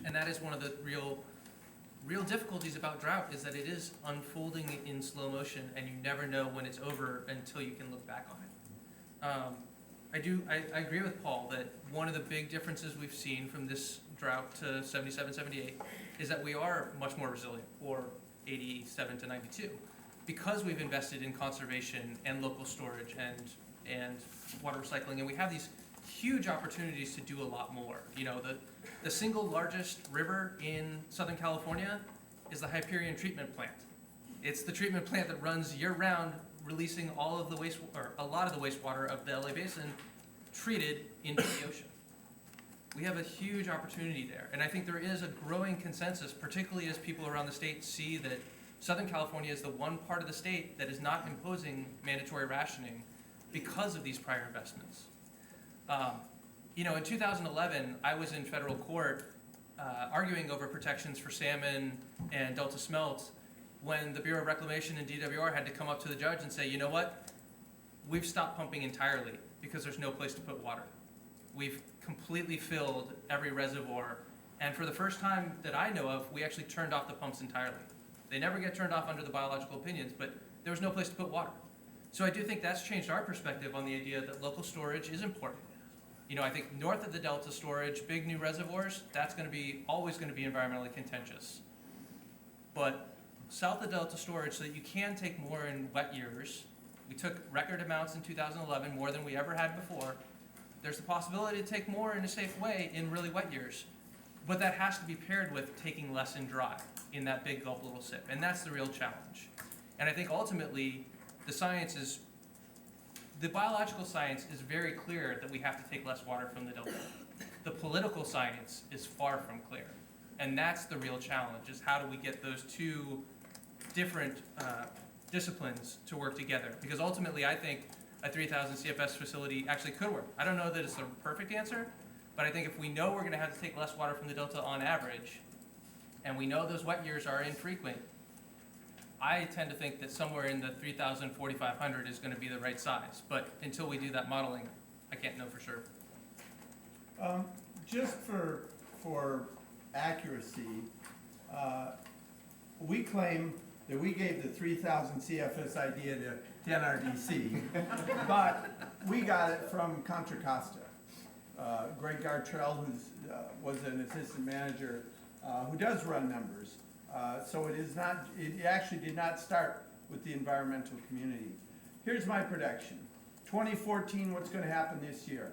And that is one of the real difficulties about drought, is that it is unfolding in slow motion, and you never know when it's over until you can look back on it. I agree with Paul that one of the big differences we've seen from this drought to 77, 78 is that we are much more resilient, or 87 to 92, because we've invested in conservation and local storage and water recycling, and we have these huge opportunities to do a lot more. You know, the single largest river in Southern California is the Hyperion treatment plant. It's the treatment plant that runs year-round, releasing all of the a lot of the wastewater of the LA Basin treated into the ocean. We have a huge opportunity there, and I think there is a growing consensus, particularly as people around the state see that Southern California is the one part of the state that is not imposing mandatory rationing because of these prior investments. You know, in 2011, I was in federal court arguing over protections for salmon and Delta smelt when the Bureau of Reclamation and DWR had to come up to the judge and say, you know what, we've stopped pumping entirely because there's no place to put water. We've completely filled every reservoir, and for the first time that I know of, we actually turned off the pumps entirely. They never get turned off under the biological opinions, but there was no place to put water. So I do think that's changed our perspective on the idea that local storage is important. You know, I think north of the Delta storage, big new reservoirs, that's going to be always going to be environmentally contentious. But south of Delta storage, so that you can take more in wet years, we took record amounts in 2011, more than we ever had before. There's the possibility to take more in a safe way in really wet years, but that has to be paired with taking less in dry in that big gulp little sip, and that's the real challenge. And I think ultimately, the biological science is very clear that we have to take less water from the Delta. The political science is far from clear. And that's the real challenge, is how do we get those two different disciplines to work together? Because ultimately, I think a 3,000 CFS facility actually could work. I don't know that it's the perfect answer, but I think if we know we're going to have to take less water from the Delta on average, and we know those wet years are infrequent, I tend to think that somewhere in the 3,000, 4,500 is gonna be the right size, but until we do that modeling, I can't know for sure. Just for accuracy, we claim that we gave the 3,000 CFS idea to NRDC, but we got it from Contra Costa. Greg Gartrell, who's was an assistant manager, who does run numbers. So it actually did not start with the environmental community. Here's my prediction. 2014, what's gonna happen this year?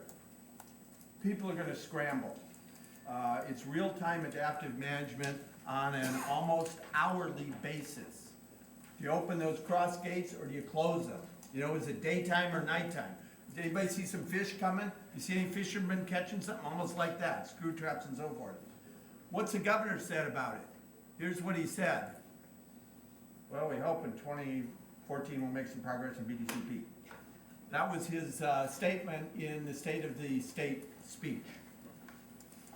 People are gonna scramble. It's real-time adaptive management on an almost hourly basis. Do you open those cross gates or do you close them? You know, is it daytime or nighttime? Did anybody see some fish coming? You see any fishermen catching something almost like that, screw traps and so forth? What's the governor said about it? Here's what he said. Well, we hope in 2014 we'll make some progress in BDCP. That was his statement in the State of the State speech.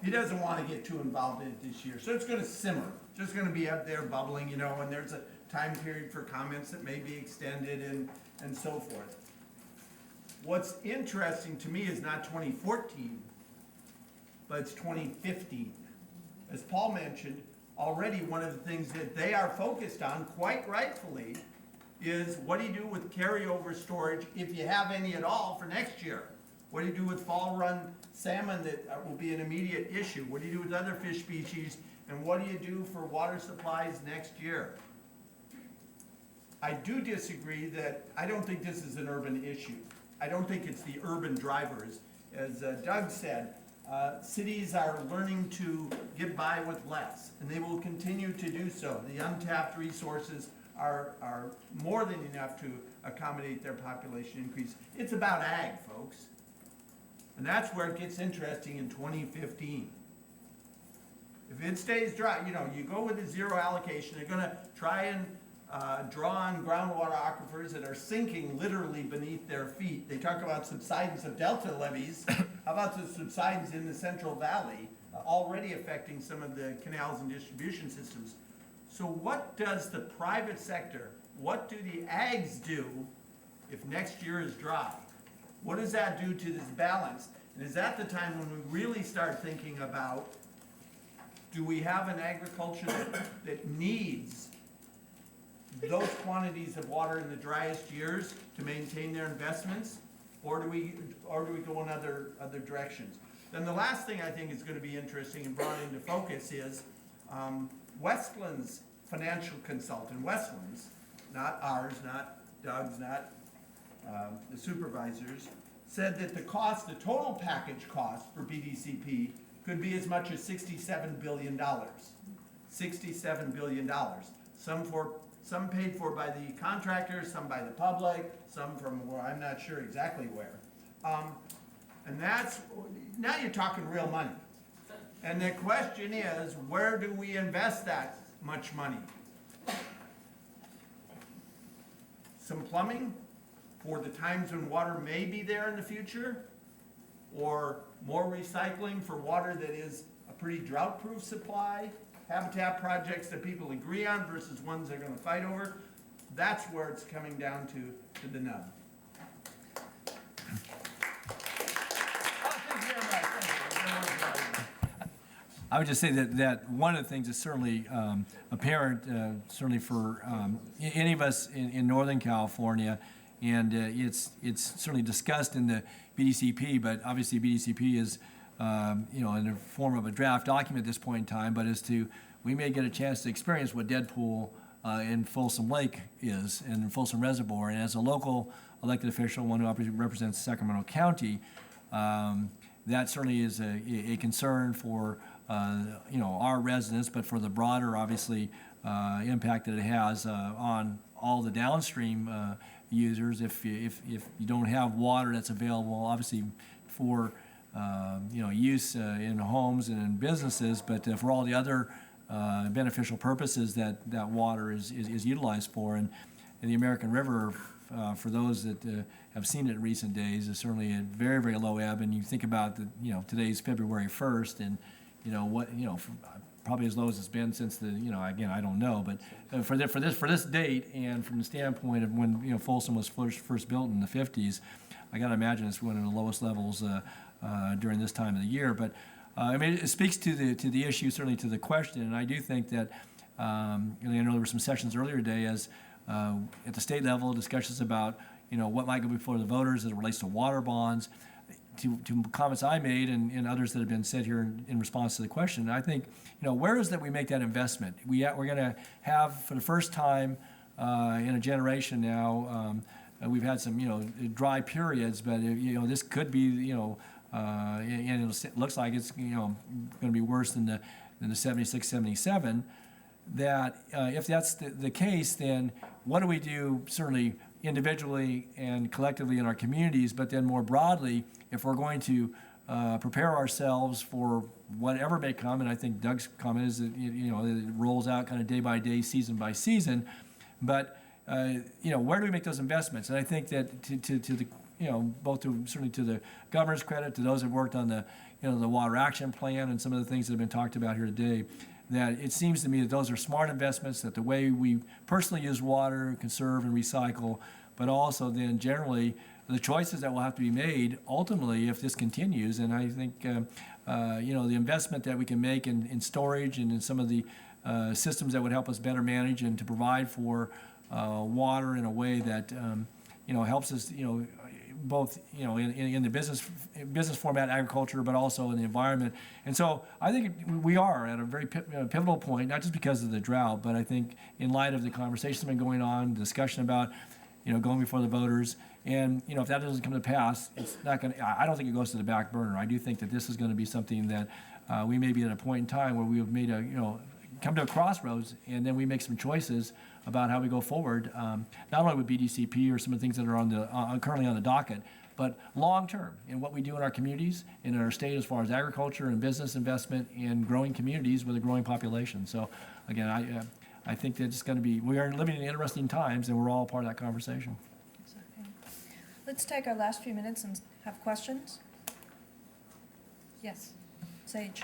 He doesn't want to get too involved in it this year, so it's going to simmer. Just going to be up there bubbling, you know, and there's a time period for comments that may be extended and so forth. What's interesting to me is not 2014, but it's 2015. As Paul mentioned, already one of the things that they are focused on, quite rightfully, is what do you do with carryover storage, if you have any at all, for next year? What do you do with fall run salmon that will be an immediate issue? What do you do with other fish species? And what do you do for water supplies next year? I do disagree that, I don't think this is an urban issue. I don't think it's the urban drivers. As Doug said, cities are learning to get by with less, and they will continue to do so. The untapped resources are more than enough to accommodate their population increase. It's about ag, folks. And that's where it gets interesting in 2015. If it stays dry, you know, you go with a zero allocation, they're gonna try and draw on groundwater aquifers that are sinking literally beneath their feet. They talk about subsidence of delta levees. How about the subsidence in the Central Valley, already affecting some of the canals and distribution systems? So what does the private sector, what do the ags do if next year is dry? What does that do to this balance? And is that the time when we really start thinking about, do we have an agriculture that needs those quantities of water in the driest years to maintain their investments? Or do we go in other directions? Then the last thing I think is going to be interesting and brought into focus is Westland's financial consultant, Westland's, not ours, not Doug's, not the supervisors, said that the cost, the total package cost for BDCP could be as much as $67 billion. $67 billion. Some paid for by the contractors, some by the public, some from where I'm not sure exactly where. And that's, now you're talking real money. And the question is, where do we invest that much money? Some plumbing for the times when water may be there in the future? Or more recycling for water that is a pretty drought-proof supply? Habitat projects that people agree on versus ones they're gonna fight over? That's where it's coming down to the nub. I would just say that one of the things that's certainly apparent, certainly for any of us in Northern California, and it's certainly discussed in the BDCP, but obviously BDCP is in the form of a draft document at this point in time, but we may get a chance to experience what Deadpool in Folsom Lake is, and in Folsom Reservoir. And as a local elected official, one who obviously represents Sacramento County, that certainly is a concern for our residents, but for the broader, obviously, impact that it has on all the downstream users. If you don't have water that's available, obviously for use in homes and in businesses, but for all the other beneficial purposes that water is utilized for. And the American River, for those that have seen it in recent days, is certainly a very, very low ebb. And you think about today's February 1st, and probably as low as it's been since the, again, I don't know, but for this date, and from the standpoint of when, Folsom was first built in the 50s, I got to imagine it's one of the lowest levels during this time of the year. But I mean, it speaks to the issue, certainly to the question, and I do think that, I know there were some sessions earlier today as at the state level, discussions about, what might go before the voters as it relates to water bonds. To comments I made and others that have been said here in response to the question, I think, where is that we make that investment? We're going to have, for the first time in a generation now, we've had some, dry periods, but, this could be, and it looks like it's, going to be worse than the 76, 77, that if that's the case, then what do we do, certainly individually and collectively in our communities, but then more broadly, if we're going to prepare ourselves for whatever may come, and I think Doug's comment is that, it rolls out kind of day by day, season by season, but, where do we make those investments? And I think that to the, both certainly to the governor's credit, to those that worked on the, the water action plan and some of the things that have been talked about here today, that it seems to me that those are smart investments, that the way we personally use water, conserve and recycle, but also then generally the choices that will have to be made ultimately if this continues. And I think, the investment that we can make in storage and in some of the systems that would help us better manage and to provide for water in a way that, helps us, both, in the business format, agriculture, but also in the environment. And so I think we are at a very pivotal point, not just because of the drought, but I think in light of the conversation that's been going on, discussion about, going before the voters. And, if that doesn't come to pass, it's not going to, I don't think it goes to the back burner. I do think that this is going to be something that we may be at a point in time where we have made come to a crossroads, and then we make some choices about how we go forward, not only with BDCP or some of the things that are currently on the docket, but long term in what we do in our communities and in our state as far as agriculture and business investment in growing communities with a growing population. So again, I think that it's going to be, we are living in interesting times, and we're all part of that conversation. Okay. Let's take our last few minutes and have questions. Yes, Sage.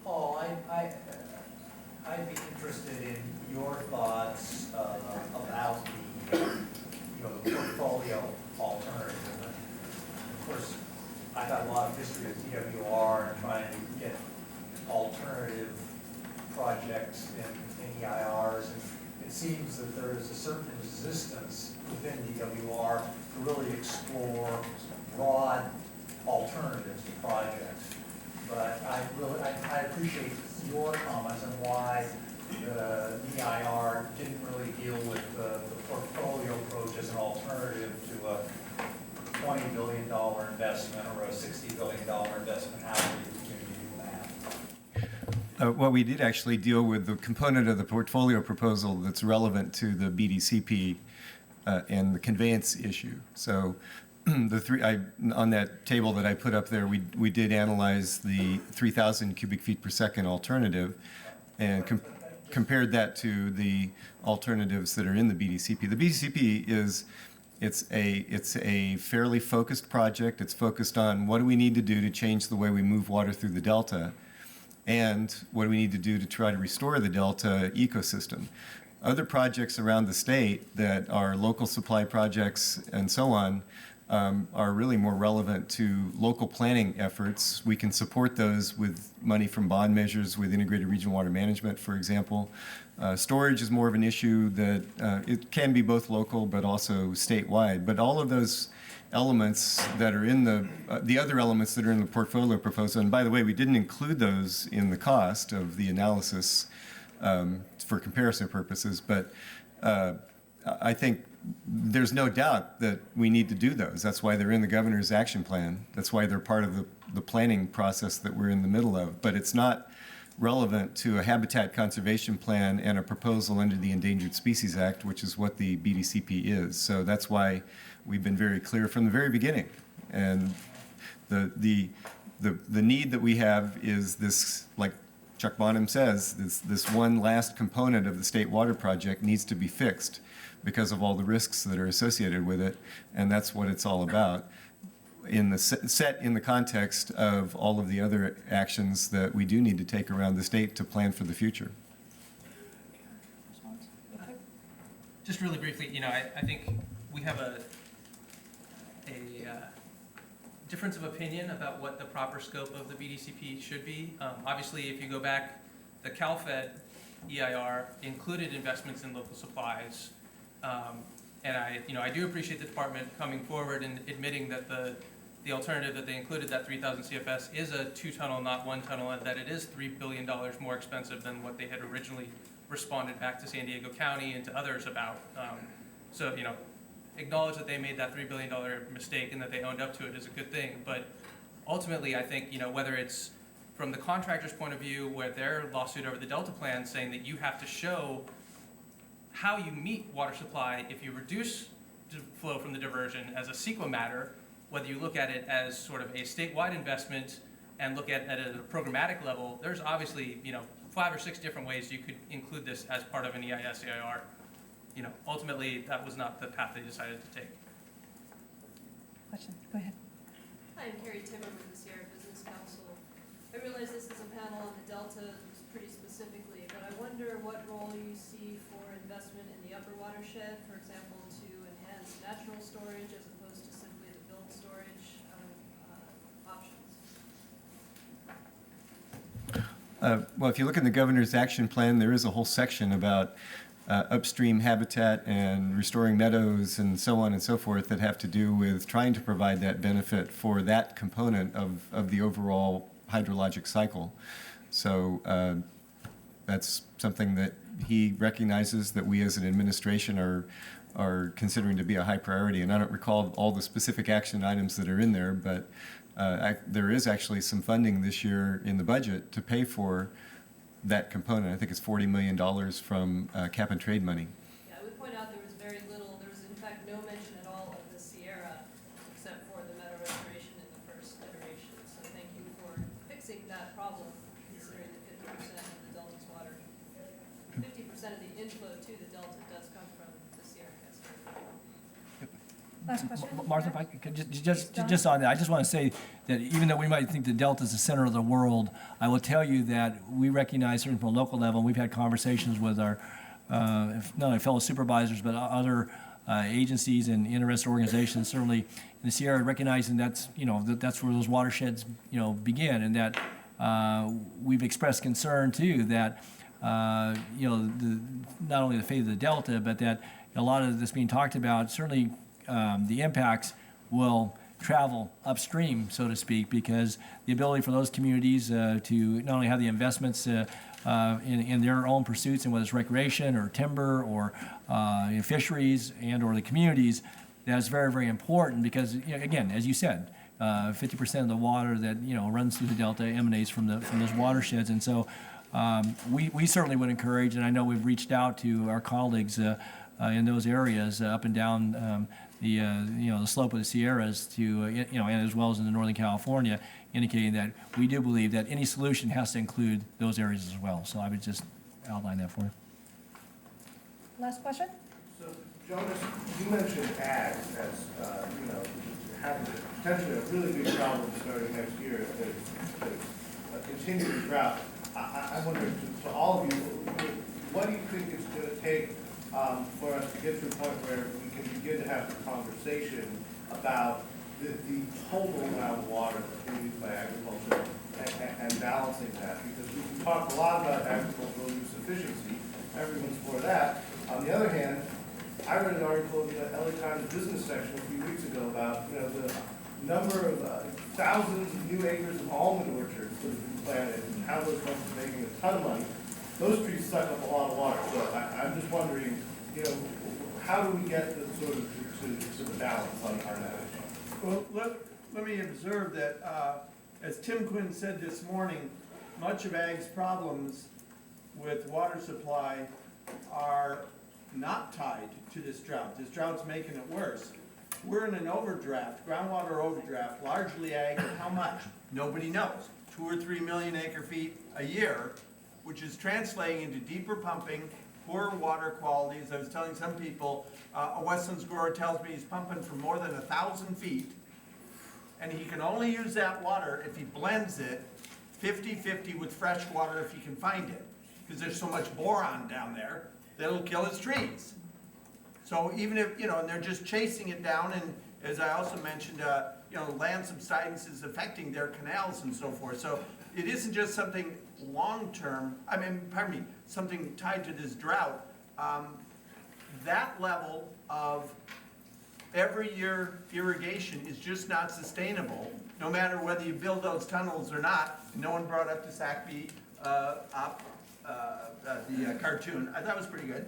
Paul, I'd be interested in your thoughts about the portfolio alternative. Of course, I've had a lot of history with DWR and trying to get alternative projects in EIRs, and it seems that there is a certain resistance within DWR to really explore broad alternatives to projects. But I appreciate your comments on why the EIR didn't really deal with the portfolio approach as an alternative to a $20 billion investment or a $60 billion investment. How do you do that? Well, we did actually deal with the component of the portfolio proposal that's relevant to the BDCP and the conveyance issue. So on that table that I put up there, we did analyze the 3,000 cubic feet per second alternative and compared that to the alternatives that are in the BDCP. The BDCP it's a fairly focused project. It's focused on what do we need to do to change the way we move water through the Delta, and what do we need to do to try to restore the Delta ecosystem. Other projects around the state that are local supply projects and so on are really more relevant to local planning efforts. We can support those with money from bond measures with integrated regional water management, for example. Storage is more of an issue that it can be both local but also statewide. But all of those elements that are in the other elements that are in the portfolio proposal, and by the way, we didn't include those in the cost of the analysis for comparison purposes, but I think there's no doubt that we need to do those. That's why they're in the governor's action plan. That's why they're part of the planning process that we're in the middle of. But it's not relevant to a habitat conservation plan and a proposal under the Endangered Species Act, which is what the BDCP is. So that's why we've been very clear from the very beginning. And the need that we have is this, like Chuck Bonham says, this one last component of the state water project needs to be fixed because of all the risks that are associated with it, and that's what it's all about. set in the context of all of the other actions that we do need to take around the state to plan for the future. Response? Real quick? Just really briefly, I think we have a difference of opinion about what the proper scope of the BDCP should be. Obviously, if you go back, the CalFed EIR included investments in local supplies. And I do appreciate the department coming forward and admitting that the alternative that they included, that 3,000 CFS, is a 2-tunnel, not 1-tunnel, and that it is $3 billion more expensive than what they had originally responded back to San Diego County and to others about. So, acknowledge that they made that $3 billion mistake and that they owned up to it is a good thing. But ultimately, I think, whether it's from the contractor's point of view, where their lawsuit over the Delta plan saying that you have to show how you meet water supply if you reduce flow from the diversion as a CEQA matter, whether you look at it as sort of a statewide investment and look at it at a programmatic level, there's obviously, 5 or 6 different ways you could include this as part of an EIS, EIR. Ultimately, that was not the path they decided to take. Question, go ahead. Hi, I'm Carrie Timmer with the Sierra Business Council. I realize this is a panel on the Delta pretty specifically, but I wonder what role you see for investment in the upper watershed, for example, to enhance natural storage as opposed to simply the built storage options. Well, if you look in the governor's action plan, there is a whole section about upstream habitat and restoring meadows and so on and so forth that have to do with trying to provide that benefit for that component of the overall hydrologic cycle. So that's something that he recognizes that we as an administration are considering to be a high priority. And I don't recall all the specific action items that are in there, but there is actually some funding this year in the budget to pay for that component. I think it's $40 million from cap and trade money. Yeah, I would point out there was very little, there was in fact no mention at all of the Sierra except for the meadow restoration in the first iteration. So thank you for fixing that problem, considering that 50% of the Delta's water, 50% of the inflow to the Delta does come from the Sierra Cascade. Last question? Martha, if I could, just on that, I just want to say that even though we might think the Delta is the center of the world, I will tell you that we recognize, certainly from a local level, we've had conversations with our, not only fellow supervisors, but other agencies and interested organizations, certainly in the Sierra, recognizing that's, that's where those watersheds, begin, and that we've expressed concern, too, that, not only the fate of the Delta, but that a lot of this being talked about, certainly the impacts will travel upstream, so to speak, because the ability for those communities to not only have the investments in their own pursuits, and whether it's recreation or timber or fisheries and or the communities, that's very, very important because, again, as you said, 50% of the water that runs through the Delta emanates from those watersheds, and so we certainly would encourage, and I know we've reached out to our colleagues in those areas up and down the slope of the Sierras to and as well as in the Northern California, indicating that we do believe that any solution has to include those areas as well. So I would just outline that for you. Last question? So, Jonas, you mentioned ag as, having potentially a really big problem starting next year if there's a continuing drought. I wonder, to all of you, what do you think it's going to take for us to get to a point where we can begin to have a conversation about the total amount of water that's being used by agriculture and balancing that? Because we can talk a lot about agricultural use efficiency. Everyone's for that. On the other hand, I read an article in the LA Times business section a few weeks ago about the number of thousands of new acres of almond orchards that have been planted and how those folks are making a ton of money. Those trees suck up a lot of water. So I'm just wondering, how do we get the sort of to the balance on that issue? Well, let me observe that, as Tim Quinn said this morning, much of ag's problems with water supply are not tied to this drought. This drought's making it worse. We're in an overdraft, groundwater overdraft, largely ag, and how much? Nobody knows. 2 or 3 million acre feet a year, which is translating into deeper pumping, poorer water quality. As I was telling some people, a Westlands grower tells me he's pumping for more than 1,000 feet and he can only use that water if he blends it 50-50 with fresh water if he can find it. Because there's so much boron down there that it'll kill his trees. So even if, and they're just chasing it down, and as I also mentioned, land subsidence is affecting their canals and so forth. So it isn't just something long-term, something tied to this drought. That level of every year irrigation is just not sustainable, no matter whether you build those tunnels or not. No one brought up the SACB the cartoon. I thought it was pretty good.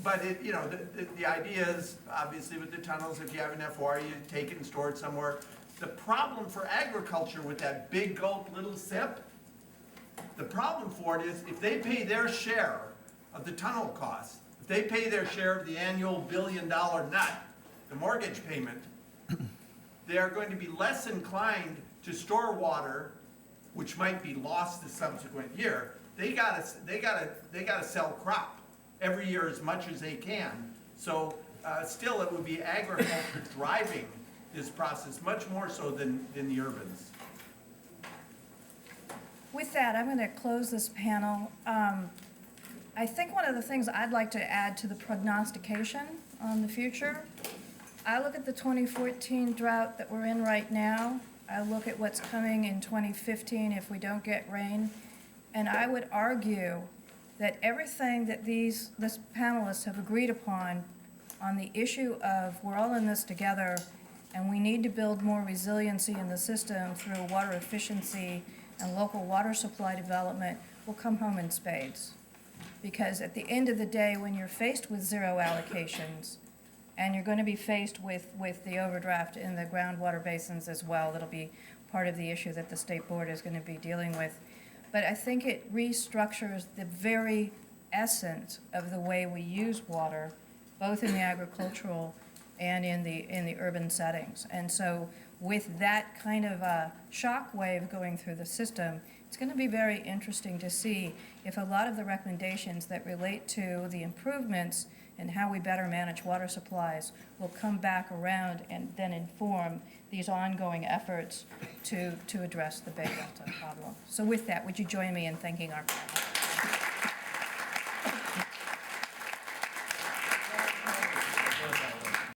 But the idea is, obviously with the tunnels, if you have enough water, you take it and store it somewhere. The problem for agriculture with that big gulp, little sip, the problem for it is if they pay their share of the tunnel costs, if they pay their share of the annual $1 billion nut, the mortgage payment, they are going to be less inclined to store water, which might be lost the subsequent year. They gotta sell crop every year as much as they can. So still, it would be agriculture driving this process much more so than the urbans. With that, I'm going to close this panel. I think one of the things I'd like to add to the prognostication on the future, I look at the 2014 drought that we're in right now. I look at what's coming in 2015 if we don't get rain, and I would argue that everything that these panelists have agreed upon on the issue of we're all in this together and we need to build more resiliency in the system through water efficiency and local water supply development will come home in spades. Because at the end of the day, when you're faced with zero allocations, and you're going to be faced with the overdraft in the groundwater basins as well, that'll be part of the issue that the state board is going to be dealing with. But I think it restructures the very essence of the way we use water, both in the agricultural and in the urban settings. And so with that kind of a shock wave going through the system, it's going to be very interesting to see if a lot of the recommendations that relate to the improvements and how we better manage water supplies will come back around and then inform these ongoing efforts to address the Bay Delta problem. So with that, would you join me in thanking our panel?